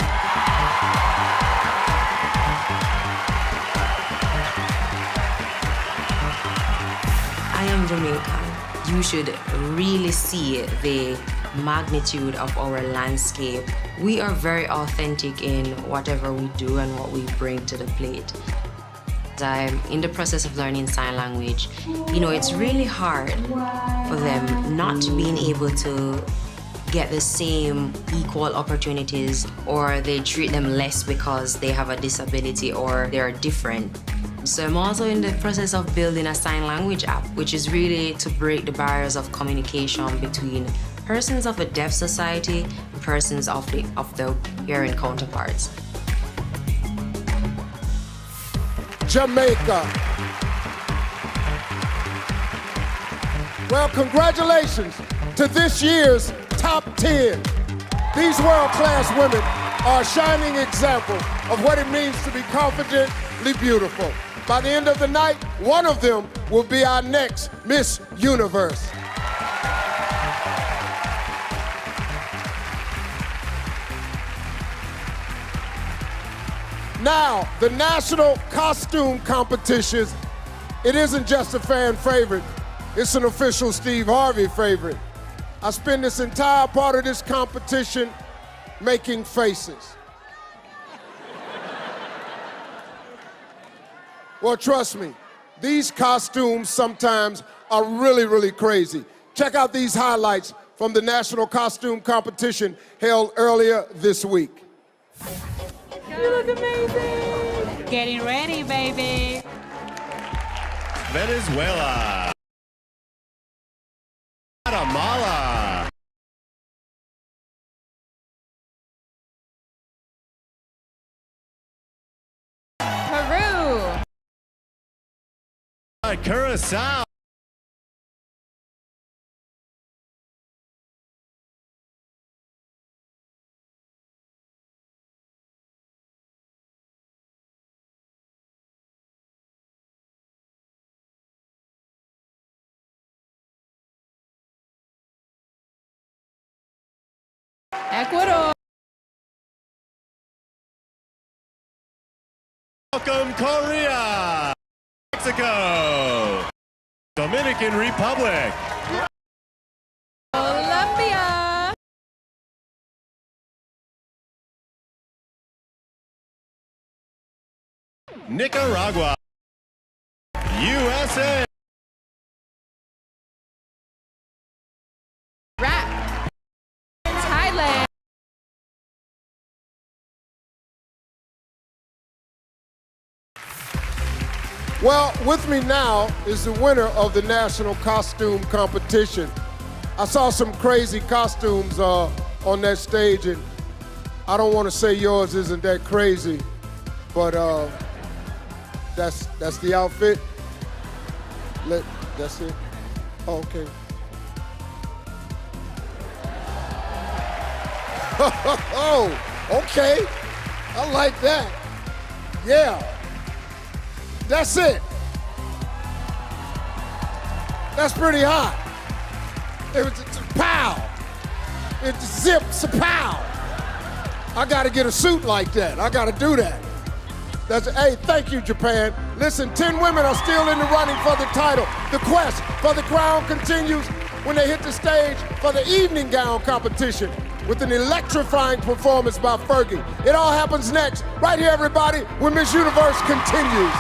I am Jamaican. You should really see the magnitude of our landscape. We are very authentic in whatever we do and what we bring to the plate. I'm in the process of learning sign language. You know, it's really hard for them not being able to get the same equal opportunities, or they treat them less because they have a disability or they're different. So I'm also in the process of building a sign language app, which is really to break the barriers of communication between persons of a deaf society and persons of the hearing counterparts. Jamaica. Well, congratulations to this year's top 10. These world-class women are a shining example of what it means to be confidently beautiful. By the end of the night, one of them will be our next Miss Universe. Now, the national costume competition, it isn't just a fan favorite, it's an official Steve Harvey favorite. I spend this entire part of this competition making faces. Well, trust me, these costumes sometimes are really, really crazy. Check out these highlights from the national costume competition held earlier this week. You look amazing. Getting ready, baby. Venezuela. Guatemala. Peru. Curacao. Ecuador. Welcome, Korea. Mexico. Dominican Republic. Colombia. Nicaragua. USA. Rap. Thailand. Well, with me now is the winner of the national costume competition. I saw some crazy costumes on that stage, and I don't want to say yours isn't that crazy, but that's the outfit. That's it. Oh, okay. Oh, okay. I like that. Yeah. That's it. That's pretty hot. It was pow. It zips a pow. I gotta get a suit like that. I gotta do that. Hey, thank you, Japan. Listen, 10 women are still in the running for the title. The quest for the crown continues when they hit the stage for the evening gown competition with an electrifying performance by Fergie. It all happens next, right here, everybody, when Miss Universe continues.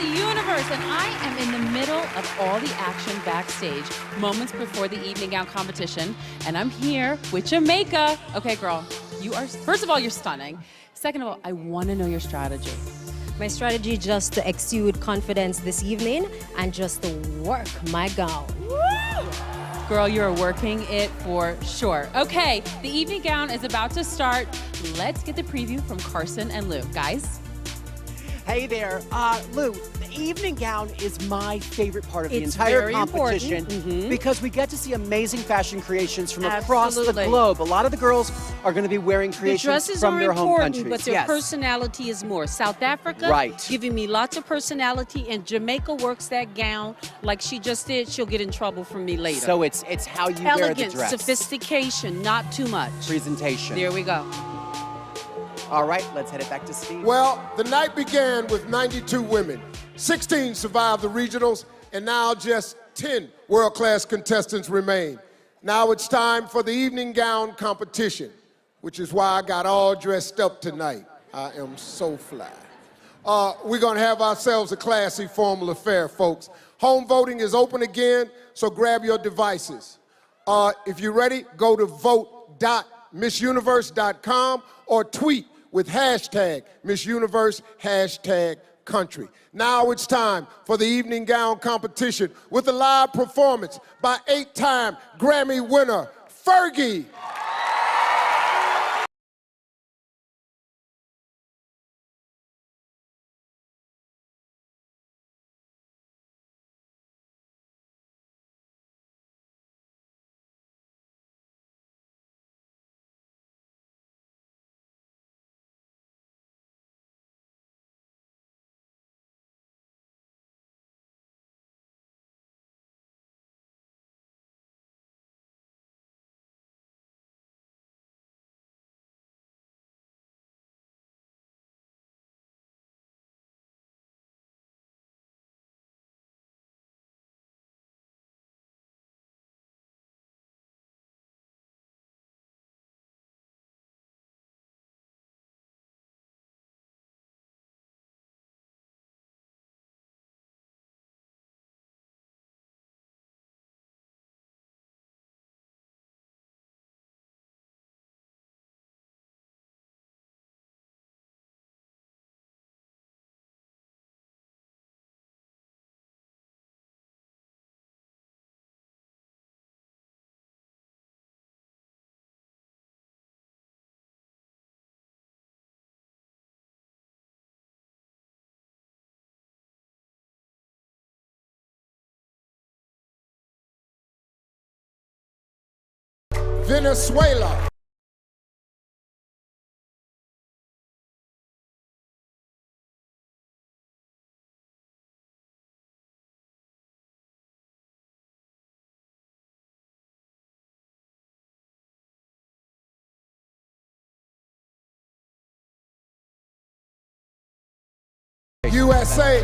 Universe, and I am in the middle of all the action backstage, moments before the evening gown competition, and I'm here with Jamaica. Okay, girl, you are, first of all, you're stunning. Second of all, I want to know your strategy. My strategy just to exude confidence this evening and just to work my gown. Woo! Girl, you're working it for sure. Okay, the evening gown is about to start. Let's get the preview from Carson and Lou. Guys? Hey there. Lou, the evening gown is my favorite part of the entire competition because we get to see amazing fashion creations from across the globe. A lot of the girls are going to be wearing creations from their home countries. But their personality is more. South Africa, giving me lots of personality, and Jamaica works that gown like she just did. She'll get in trouble from me later. So it's how you wear the Elegance, dress. sophistication, not too much. Presentation. There we go. All right, let's head it back to Steve. Well, the night began with 92 women. 16 survived the regionals, and now just 10 world-class contestants remain. Now it's time for the evening gown competition, which is why I got all dressed up tonight. I am so fly. We're gonna have ourselves a classy, formal affair, folks. Home voting is open again, so grab your devices. If you're ready, go to vote.missuniverse.com or tweet with hashtag Miss Universe, hashtag country. Now it's time for the evening gown competition with a live performance by 8-time Grammy winner, Fergie. Venezuela. USA.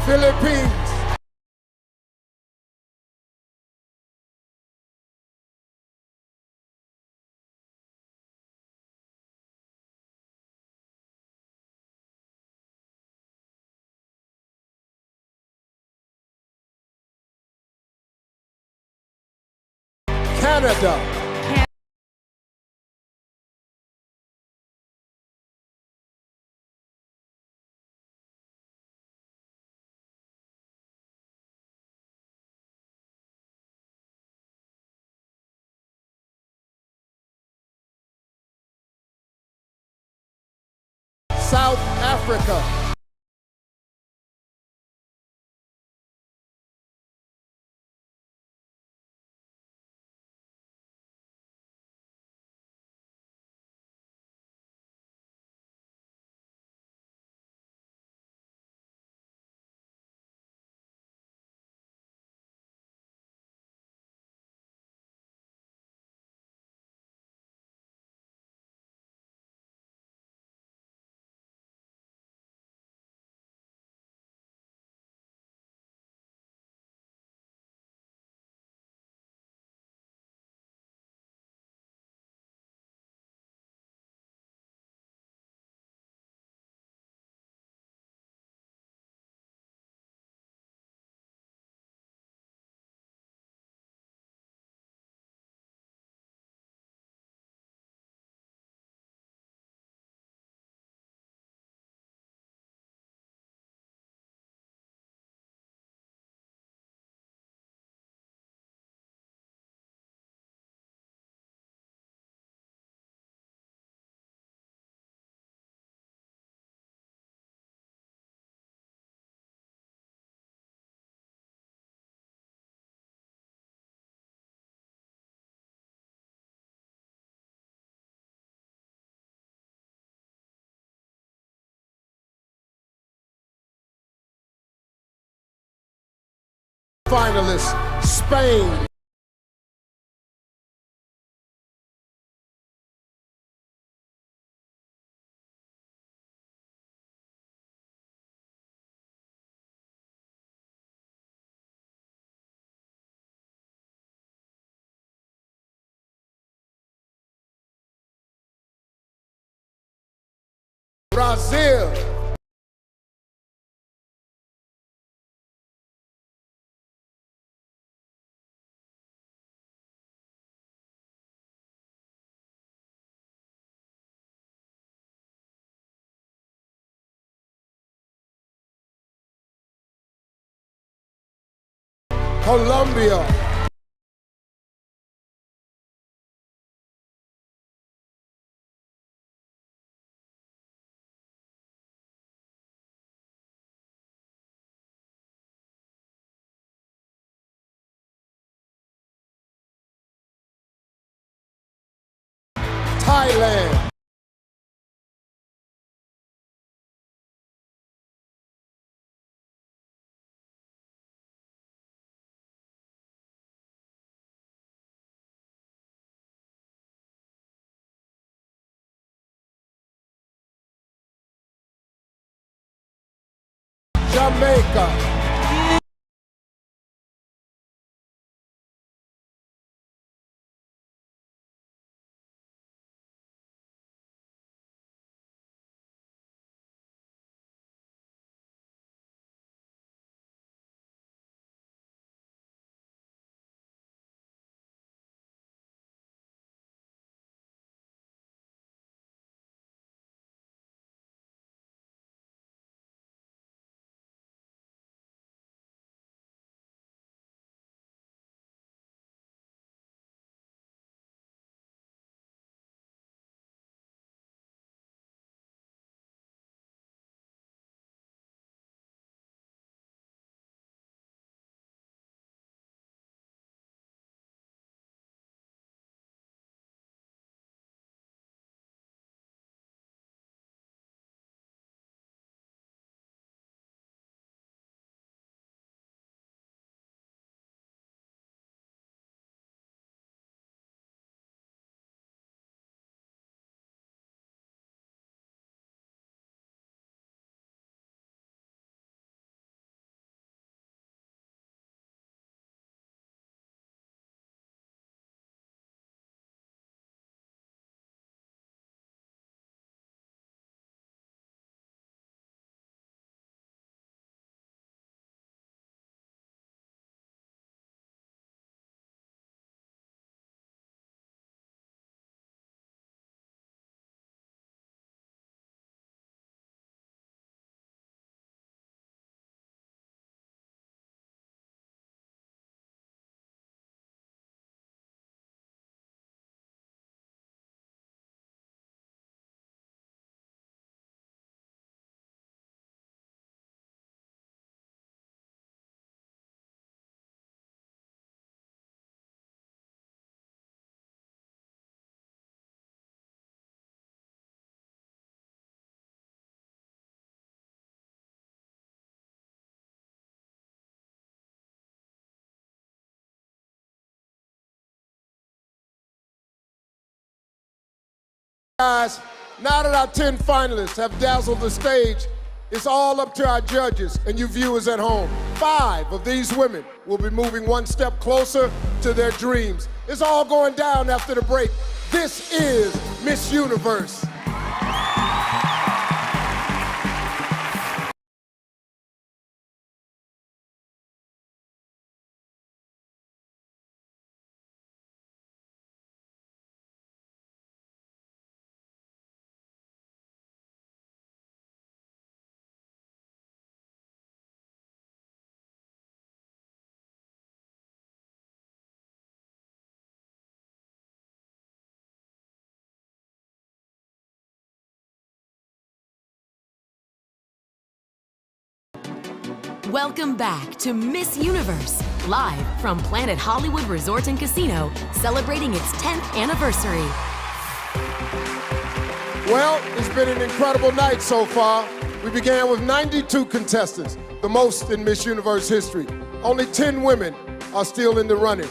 Philippines. Canada. South Africa. finalists, Spain. Brazil. Colombia. Thailand. Jamaica. Guys, now that our 10 finalists have dazzled the stage, it's all up to our judges and you viewers at home. 5 of these women will be moving one step closer to their dreams. It's all going down after the break. This is Miss Universe. Welcome back to Miss Universe, live from Planet Hollywood Resort and Casino, celebrating its 10th anniversary. Well, it's been an incredible night so far. We began with 92 contestants, the most in Miss Universe history. Only 10 women are still in the running.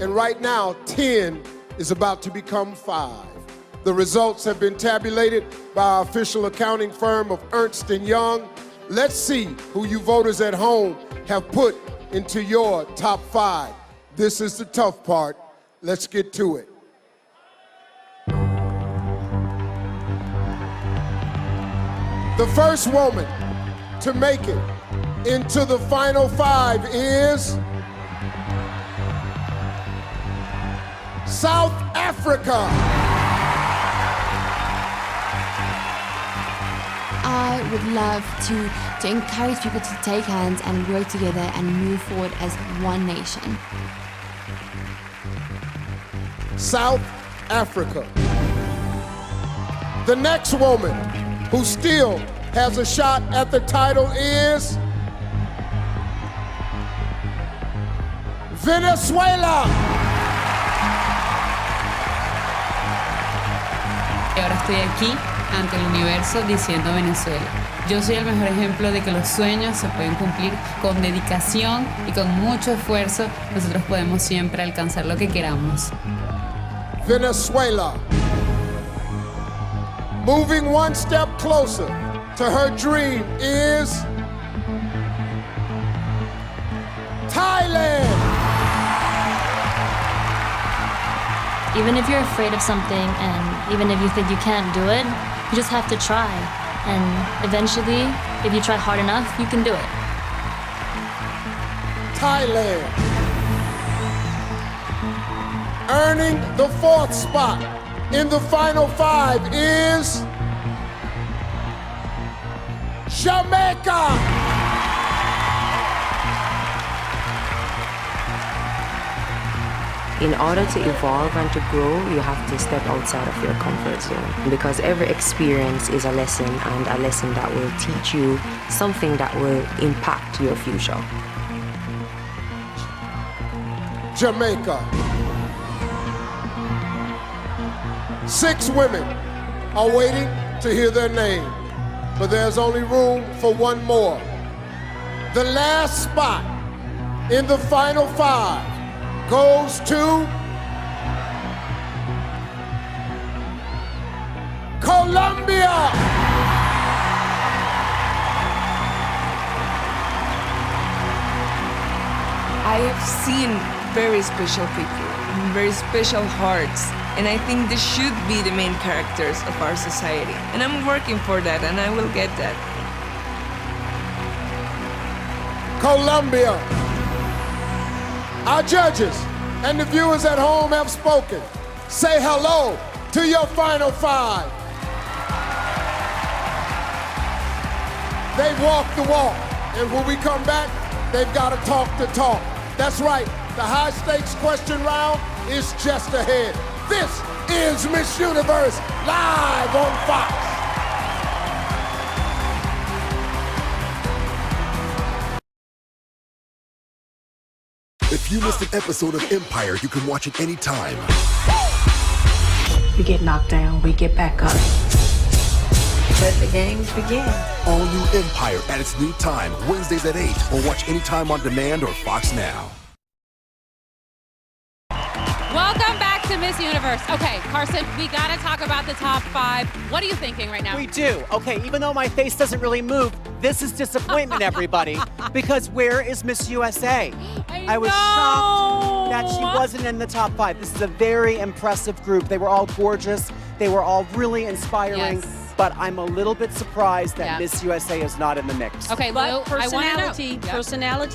And right now, 10 is about to become 5. The results have been tabulated by our official accounting firm of Ernst & Young. Let's see who you voters at home have put into your top 5. This is the tough part. Let's get to it. The first woman to make it into the final 5 is South Africa. I would love to encourage people to take hands and work together and move forward as one nation. South Africa. The next woman who still has a shot at the title is Venezuela. Y ahora estoy aquí ante el universo diciendo Venezuela. Yo soy el mejor ejemplo de que los sueños se pueden cumplir con dedicación y con mucho esfuerzo. Nosotros podemos siempre alcanzar lo que queramos. Venezuela. Moving one step closer to her dream is Thailand. Even if you're afraid of something and even if you think you can't do it, you just have to try. And eventually, if you try hard enough, you can do it. Thailand. Earning the 4th spot in the final 5 is Jamaica. In order to evolve and to grow, you have to step outside of your comfort zone, because every experience is a lesson, and a lesson that will teach you something that will impact your future. Jamaica. 6 women are waiting to hear their name, but there's only room for one more. The last spot in the final 5 goes to Colombia. I have seen very special people, very special hearts, and I think they should be the main characters of our society. And I'm working for that, and I will get that. Colombia. Our judges and the viewers at home have spoken. Say hello to your final 5. They've walked the walk, and when we come back, they've got to talk the talk. That's right, the high stakes question round is just ahead. This is Miss Universe live on Fox. If you missed an episode of Empire, you can watch it anytime. We get knocked down, we get back up. Let the games begin. All new Empire at its new time, Wednesdays at 8, or watch anytime on demand or Fox Now. Welcome back to Miss Universe. Okay, Carson, we gotta talk about the top 5. What are you thinking right now? We do. Okay, even though my face doesn't really move, this is disappointment, everybody. Because where is Miss USA? I was shocked that she wasn't in the top 5. This is a very impressive group. They were all gorgeous. They were all really inspiring. Yes. But I'm a little bit surprised that Miss USA is not in the mix. Okay, but personality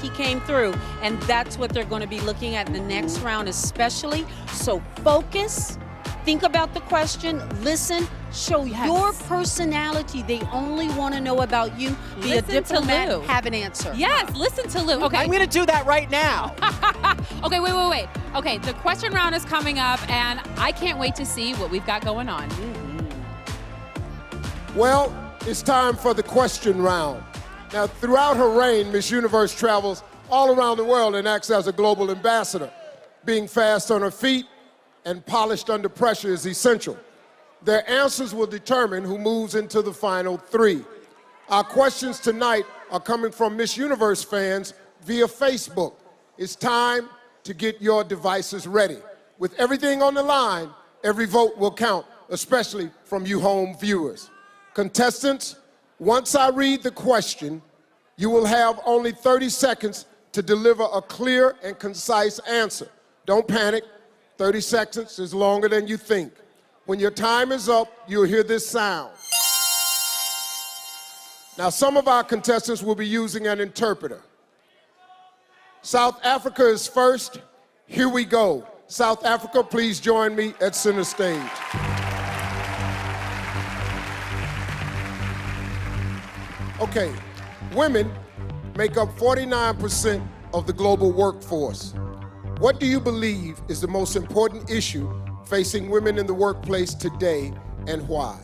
came through, and that's what they're going to be looking at in the next round especially. So focus, think about the question, listen, show your personality. They only want to know about you. Be a diplomat, have an answer. Yes, listen to Lou. Okay. I'm going to do that right now. Okay, wait. Okay, the question round is coming up, and I can't wait to see what we've got going on. Well, it's time for the question round. Now, throughout her reign, Miss Universe travels all around the world and acts as a global ambassador. Being fast on her feet and polished under pressure is essential. Their answers will determine who moves into the final 3. Our questions tonight are coming from Miss Universe fans via Facebook. It's time to get your devices ready. With everything on the line, every vote will count, especially from you home viewers. Contestants, once I read the question, you will have only 30 seconds to deliver a clear and concise answer. Don't panic. 30 seconds is longer than you think. When your time is up, you'll hear this sound. Now, some of our contestants will be using an interpreter. South Africa is first. Here we go. South Africa, please join me at center stage. Okay, women make up 49% of the global workforce. What do you believe is the most important issue facing women in the workplace today, and why?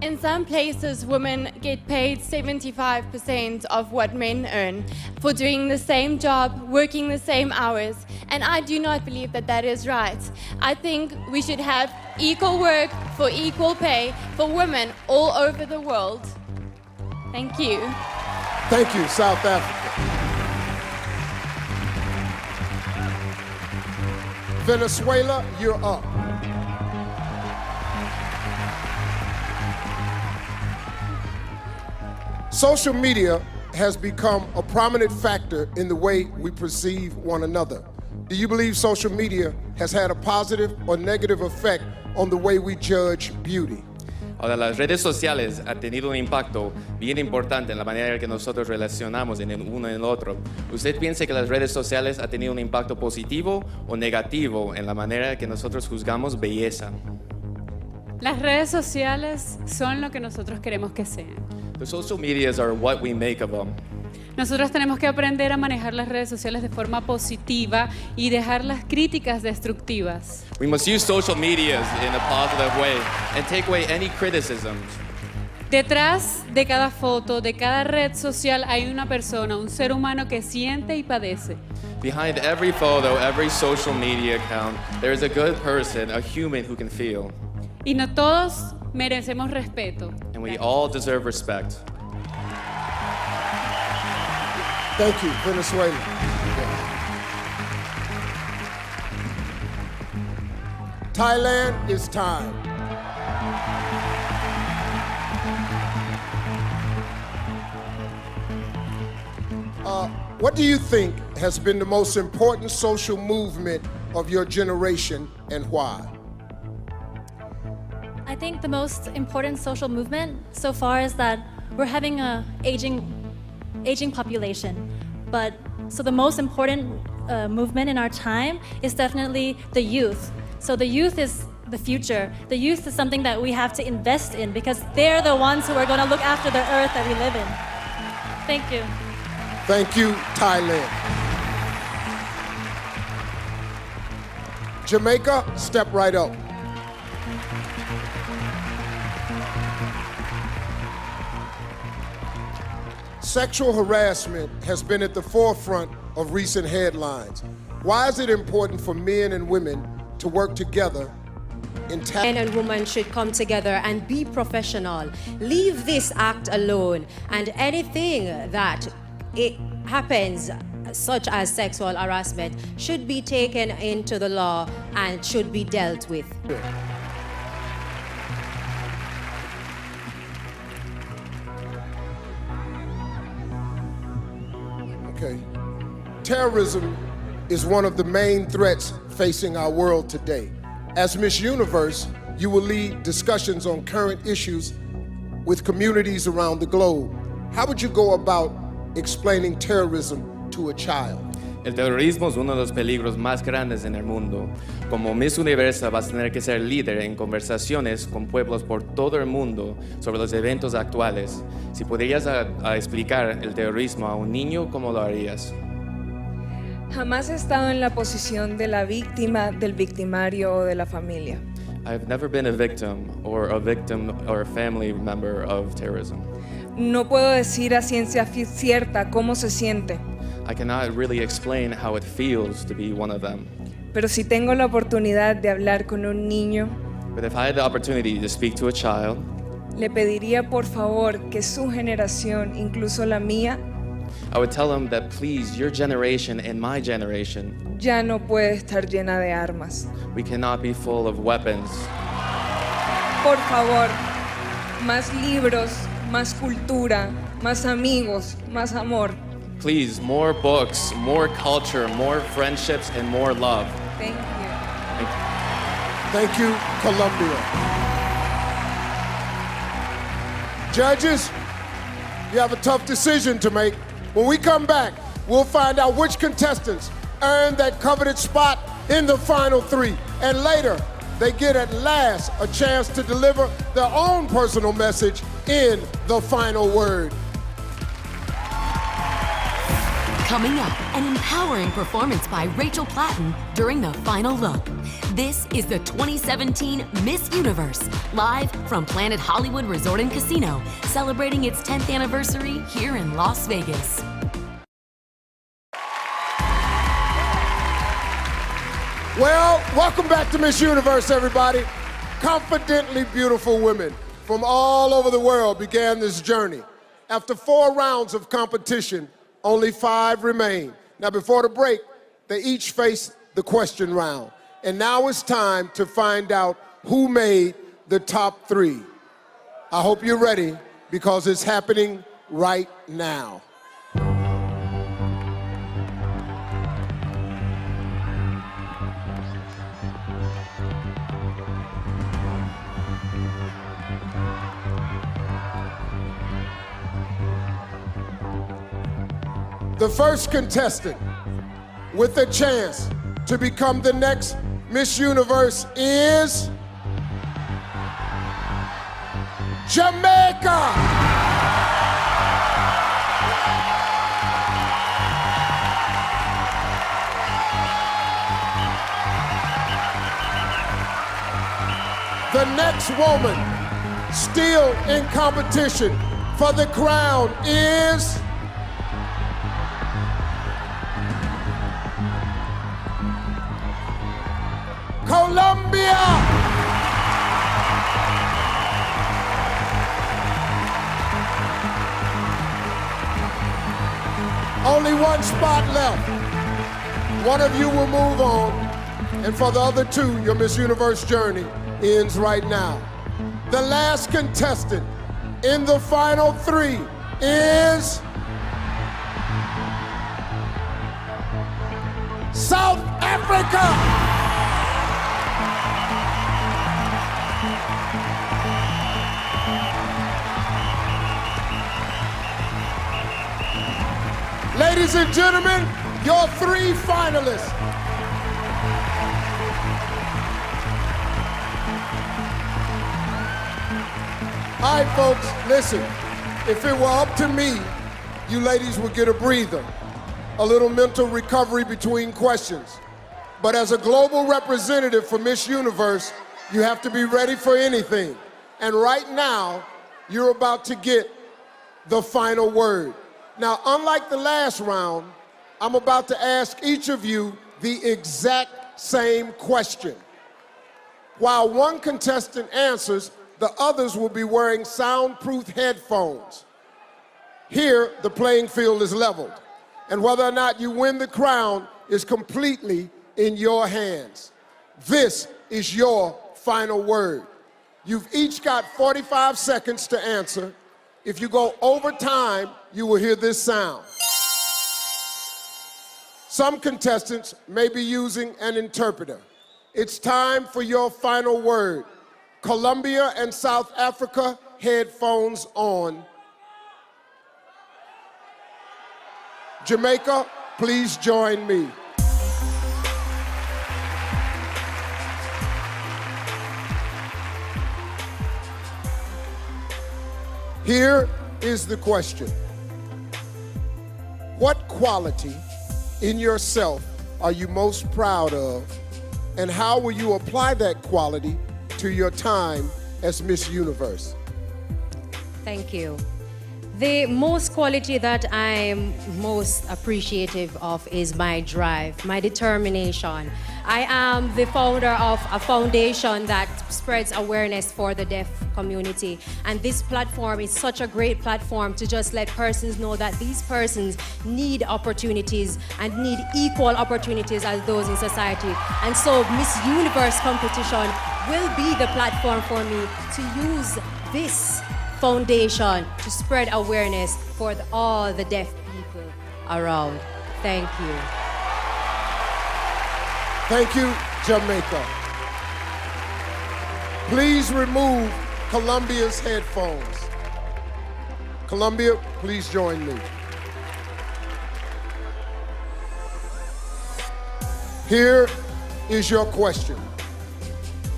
In some places, women get paid 75% of what men earn for doing the same job, working the same hours, and I do not believe that that is right. I think we should have equal work for equal pay for women all over the world. Thank you. Thank you, South Africa. Venezuela, you're up. Social media has become a prominent factor in the way we perceive one another. Do you believe social media has had a positive or negative effect on the way we judge beauty? Ahora, las redes sociales han tenido un impacto bien importante en la manera que nosotros relacionamos en el uno en el otro. ¿Usted piensa que las redes sociales han tenido un impacto positivo o negativo en la manera que nosotros juzgamos belleza? Las redes sociales son lo que nosotros queremos que sean. The social medias are what we make of them. Nosotros tenemos que aprender a manejar las redes sociales de forma positiva y dejar las críticas destructivas. We must use social medias in a positive way and take away any criticisms. Detrás de cada foto, de cada red social hay una persona, un ser humano que siente y padece. Behind every photo, every social media account, there is a good person, a human who can feel. Y no todos merecemos respeto. And we all deserve respect. Thank you, Venezuela. Thailand, it's time. What do you think has been the most important social movement of your generation and why? I think the most important social movement so far is that we're having a aging population. But so the most important movement in our time is definitely the youth. So the youth is the future. The youth is something that we have to invest in because they're the ones who are going to look after the earth that we live in. Thank you. Thank you, Thailand. Jamaica, step right up. Sexual harassment has been at the forefront of recent headlines. Why is it important for men and women to work together in Men and women should come together and be professional. Leave this act alone, and anything that it happens, such as sexual harassment, should be taken into the law and should be dealt with. Okay. Terrorism is one of the main threats facing our world today. As Miss Universe, you will lead discussions on current issues with communities around the globe. How would you go about explaining terrorism to a child? El terrorismo es uno de los peligros más grandes en el mundo. Como Miss Universo vas a tener que ser líder en conversaciones con pueblos por todo el mundo sobre los eventos actuales. Si podrías explicar el terrorismo a un niño, ¿cómo lo harías? Jamás he estado en la posición de la víctima, del victimario o de la familia. I've never been a victim or a family member of terrorism. No puedo decir a ciencia cierta cómo se siente. I cannot really explain how it feels to be one of them. Pero si tengo la oportunidad de hablar con un niño, But if I had the opportunity to speak to a child, le pediría por favor que su generación, incluso la mía, I would tell them that please, your generation and my generation, ya no puede estar llena de armas. we cannot be full of weapons. Por favor, más libros, más cultura, más amigos, más amor. Please, more books, more culture, more friendships, and more love. Thank you. Thank you, Colombia. Judges, you have a tough decision to make. When we come back, we'll find out which contestants earned that coveted spot in the final three. And later, they get at last a chance to deliver their own personal message in the final word. Coming up, an empowering performance by Rachel Platten during the final look. This is the 2017 Miss Universe, live from Planet Hollywood Resort and Casino, celebrating its 10th anniversary here in Las Vegas. Well, welcome back to Miss Universe, everybody. Confidently beautiful women from all over the world began this journey. After 4 rounds of competition, only 5 remain. Now, before the break, they each face the question round. And now it's time to find out who made the top 3. I hope you're ready, because it's happening right now. The first contestant with a chance to become the next Miss Universe is Jamaica. The next woman still in competition for the crown is Colombia! Only 1 spot left. One of you will move on, and for the other 2, your Miss Universe journey ends right now. The last contestant in the final 3 is South Africa! Ladies and gentlemen, your 3 finalists. All right, folks, listen. If it were up to me, you ladies would get a breather, a little mental recovery between questions. But as a global representative for Miss Universe, you have to be ready for anything. And right now, you're about to get the final word. Now, unlike the last round, I'm about to ask each of you the exact same question. While one contestant answers, the others will be wearing soundproof headphones. Here, the playing field is leveled, and whether or not you win the crown is completely in your hands. This is your final word. You've each got 45 seconds to answer. If you go over time, you will hear this sound. Some contestants may be using an interpreter. It's time for your final word. Colombia and South Africa, headphones on. Jamaica, please join me. Here is the question. What quality in yourself are you most proud of, and how will you apply that quality to your time as Miss Universe? Thank you. The most quality that I'm most appreciative of is my drive, my determination. I am the founder of a foundation that spreads awareness for the deaf community. And this platform is such a great platform to just let persons know that these persons need opportunities and need equal opportunities as those in society. And so Miss Universe competition will be the platform for me to use this foundation to spread awareness for all the deaf people around. Thank you. Thank you, Jamaica. Please remove Colombia's headphones. Colombia, please join me. Here is your question.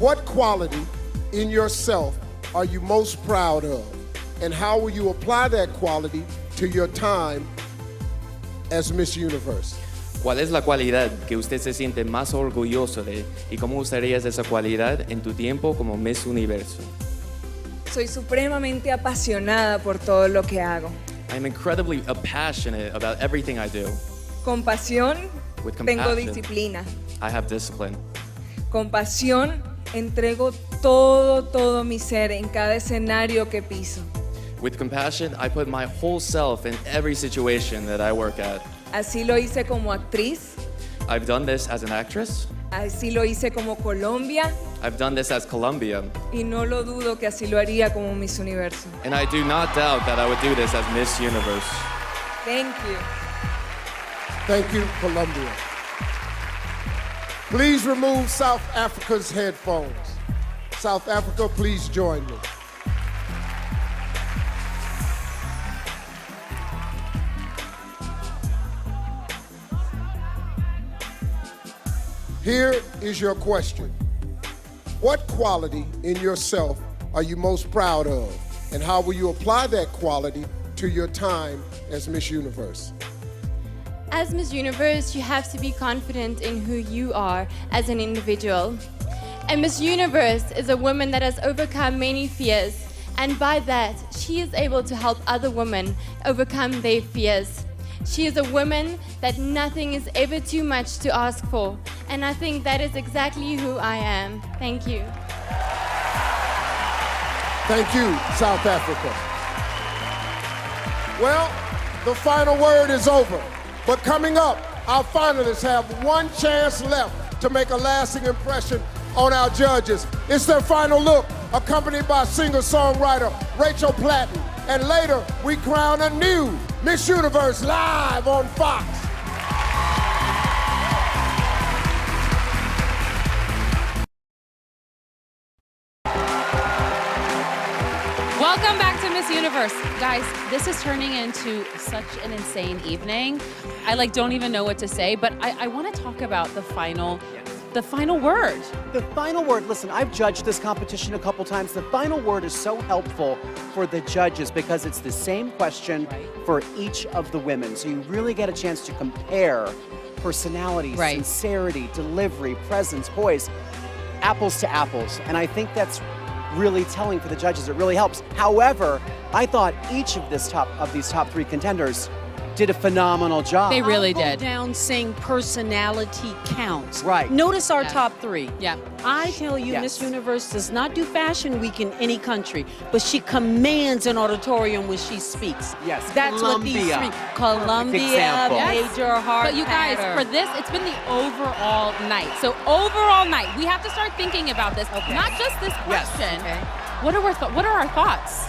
What quality in yourself are you most proud of? And how will you apply that quality to your time as Miss Universe? ¿Cuál es la cualidad que usted se siente más orgulloso de y cómo usarías esa cualidad en tu tiempo como Miss Universo? Soy supremamente apasionada por todo lo que hago. I'm incredibly passionate about everything I do. Con pasión, With tengo compassion, disciplina. I have discipline. Con pasión, entrego todo mi ser en cada escenario que piso. With compassion, I put my whole self in every situation that I work at. Así lo hice como actriz. I've done this as an actress. Así lo hice como Colombia. I've done this as Colombia. Y no lo dudo que así lo haría como Miss Universo. And I do not doubt that I would do this as Miss Universe. Thank you. Thank you, Colombia. Please remove South Africa's headphones. South Africa, please join me. Here is your question. What quality in yourself are you most proud of? And how will you apply that quality to your time as Miss Universe? As Miss Universe, you have to be confident in who you are as an individual. And Miss Universe is a woman that has overcome many fears, and by that, she is able to help other women overcome their fears. She is a woman that nothing is ever too much to ask for, and I think that is exactly who I am. Thank you. Thank you, South Africa. Well, the final word is over. But coming up, our finalists have one chance left to make a lasting impression on our judges. It's their final look, accompanied by singer-songwriter Rachel Platten. And later, we crown a new Miss Universe live on Fox. Welcome back to Miss Universe. Guys, this is turning into such an insane evening. I don't even know what to say, but I want to talk about the final word. The final word, listen, I've judged this competition a couple times. The final word is so helpful for the judges because it's the same question for each of the women. So you really get a chance to compare personality, sincerity, delivery, presence, poise, apples to apples. And I think that's really telling for the judges. It really helps. However, I thought each of these top three contenders did a phenomenal job. They really did. Down saying personality counts. Right. Notice our top three. Yeah. I tell you, Miss Universe does not do Fashion Week in any country, but she commands an auditorium when she speaks. Yes. That's Colombia. what these three. Colombia, Major Heart. But you guys, for this, it's been the overall night. So overall night, we have to start thinking about this. Okay. Not just this question. Okay. What are our thoughts?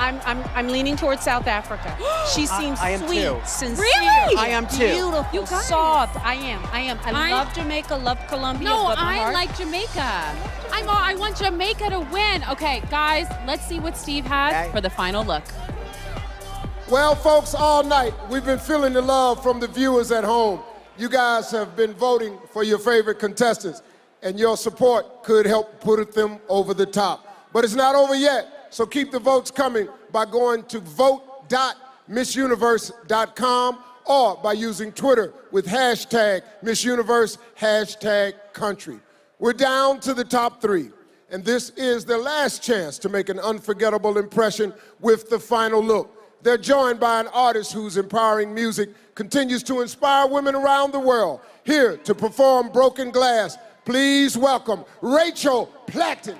I'm leaning towards South Africa. She seems I am sweet, too. sincere. Really? I am too. Beautiful, You guys. soft. I am. I love Jamaica, love Colombia. No, but my I heart- like Jamaica. I want Jamaica to win. Okay, guys, let's see what Steve has for the final look. Well, folks, all night we've been feeling the love from the viewers at home. You guys have been voting for your favorite contestants, and your support could help put them over the top. But it's not over yet. So keep the votes coming by going to vote.missuniverse.com or by using Twitter with hashtag Miss Universe, hashtag country. We're down to the top three, and this is their last chance to make an unforgettable impression with the final look. They're joined by an artist whose empowering music continues to inspire women around the world. Here to perform Broken Glass, please welcome Rachel Platten.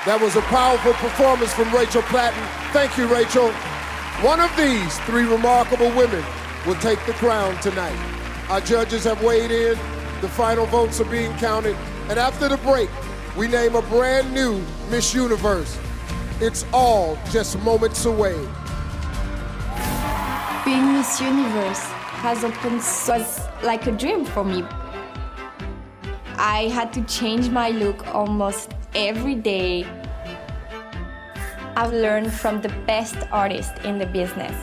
That was a powerful performance from Rachel Platten. Thank you, Rachel. One of these three remarkable women will take the crown tonight. Our judges have weighed in, the final votes are being counted, and after the break, we name a brand new Miss Universe. It's all just moments away. Being Miss Universe was like a dream for me. I had to change my look almost every day. I've learned from the best artists in the business,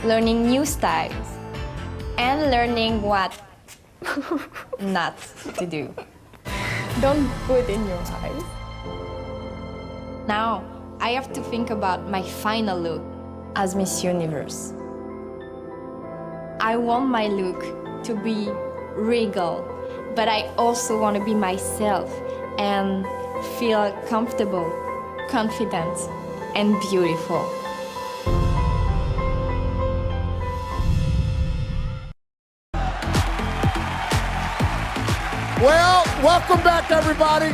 learning new styles, and learning what not to do. Don't put in your eyes. Now, I have to think about my final look as Miss Universe. I want my look to be regal, but I also want to be myself and feel comfortable, confident, and beautiful. Well, Welcome back, everybody.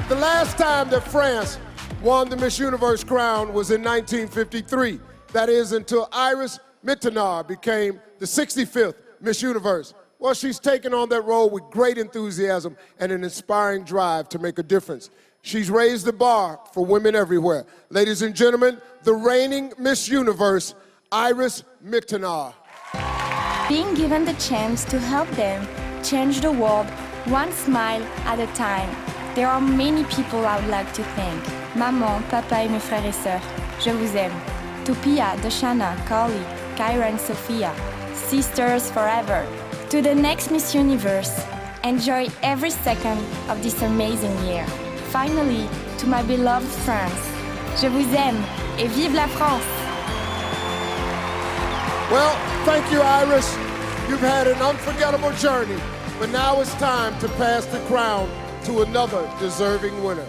The last time that France won the Miss Universe crown was in 1953. That is until Iris Mittenaere became the 65th Miss Universe. Well, she's taken on that role with great enthusiasm and an inspiring drive to make a difference. She's raised the bar for women everywhere. Ladies and gentlemen, the reigning Miss Universe, Iris Mittenaere. Being given the chance to help them change the world one smile at a time. There are many people I would like to thank. Maman, papa et mes frères et sœurs, je vous aime. To Pia, Deshana, Carly, Kyra and Sophia, sisters forever. To the next Miss Universe, enjoy every second of this amazing year. Finally, to my beloved France, je vous aime et vive la France! Well, thank you, Iris. You've had an unforgettable journey, but now it's time to pass the crown to another deserving winner.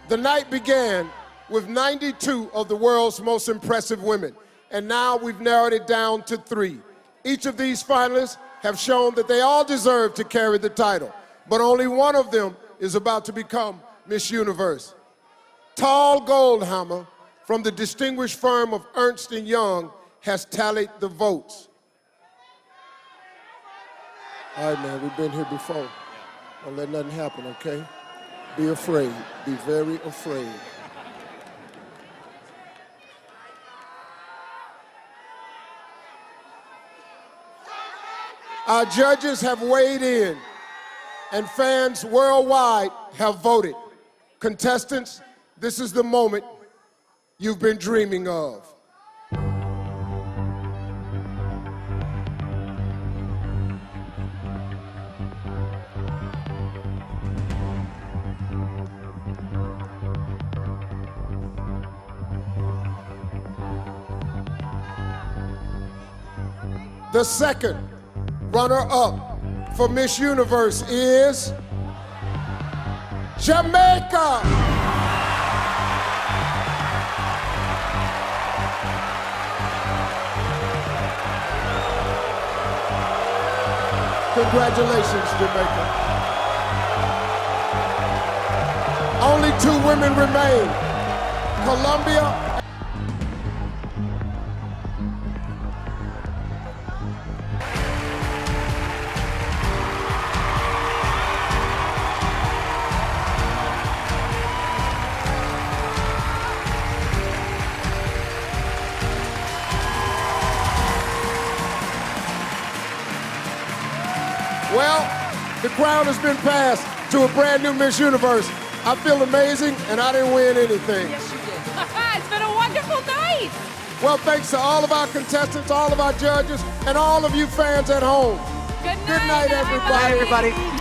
The night began with 92 of the world's most impressive women, and now we've narrowed it down to 3. Each of these finalists have shown that they all deserve to carry the title, but only one of them is about to become Miss Universe. Tal Goldhammer from the distinguished firm of Ernst & Young has tallied the votes. All right, man, we've been here before. Don't let nothing happen, okay? Be afraid. Be very afraid. Our judges have weighed in, and fans worldwide have voted. Contestants, this is the moment you've been dreaming of. The second runner-up for Miss Universe is Jamaica. Congratulations, Jamaica. Only 2 women remain. Colombia. Well, the crown has been passed to a brand new Miss Universe. I feel amazing, and I didn't win anything. Yes, you did. It's been a wonderful night. Well, thanks to all of our contestants, all of our judges, and all of you fans at home. Good night, Good night, everybody. Bye, everybody.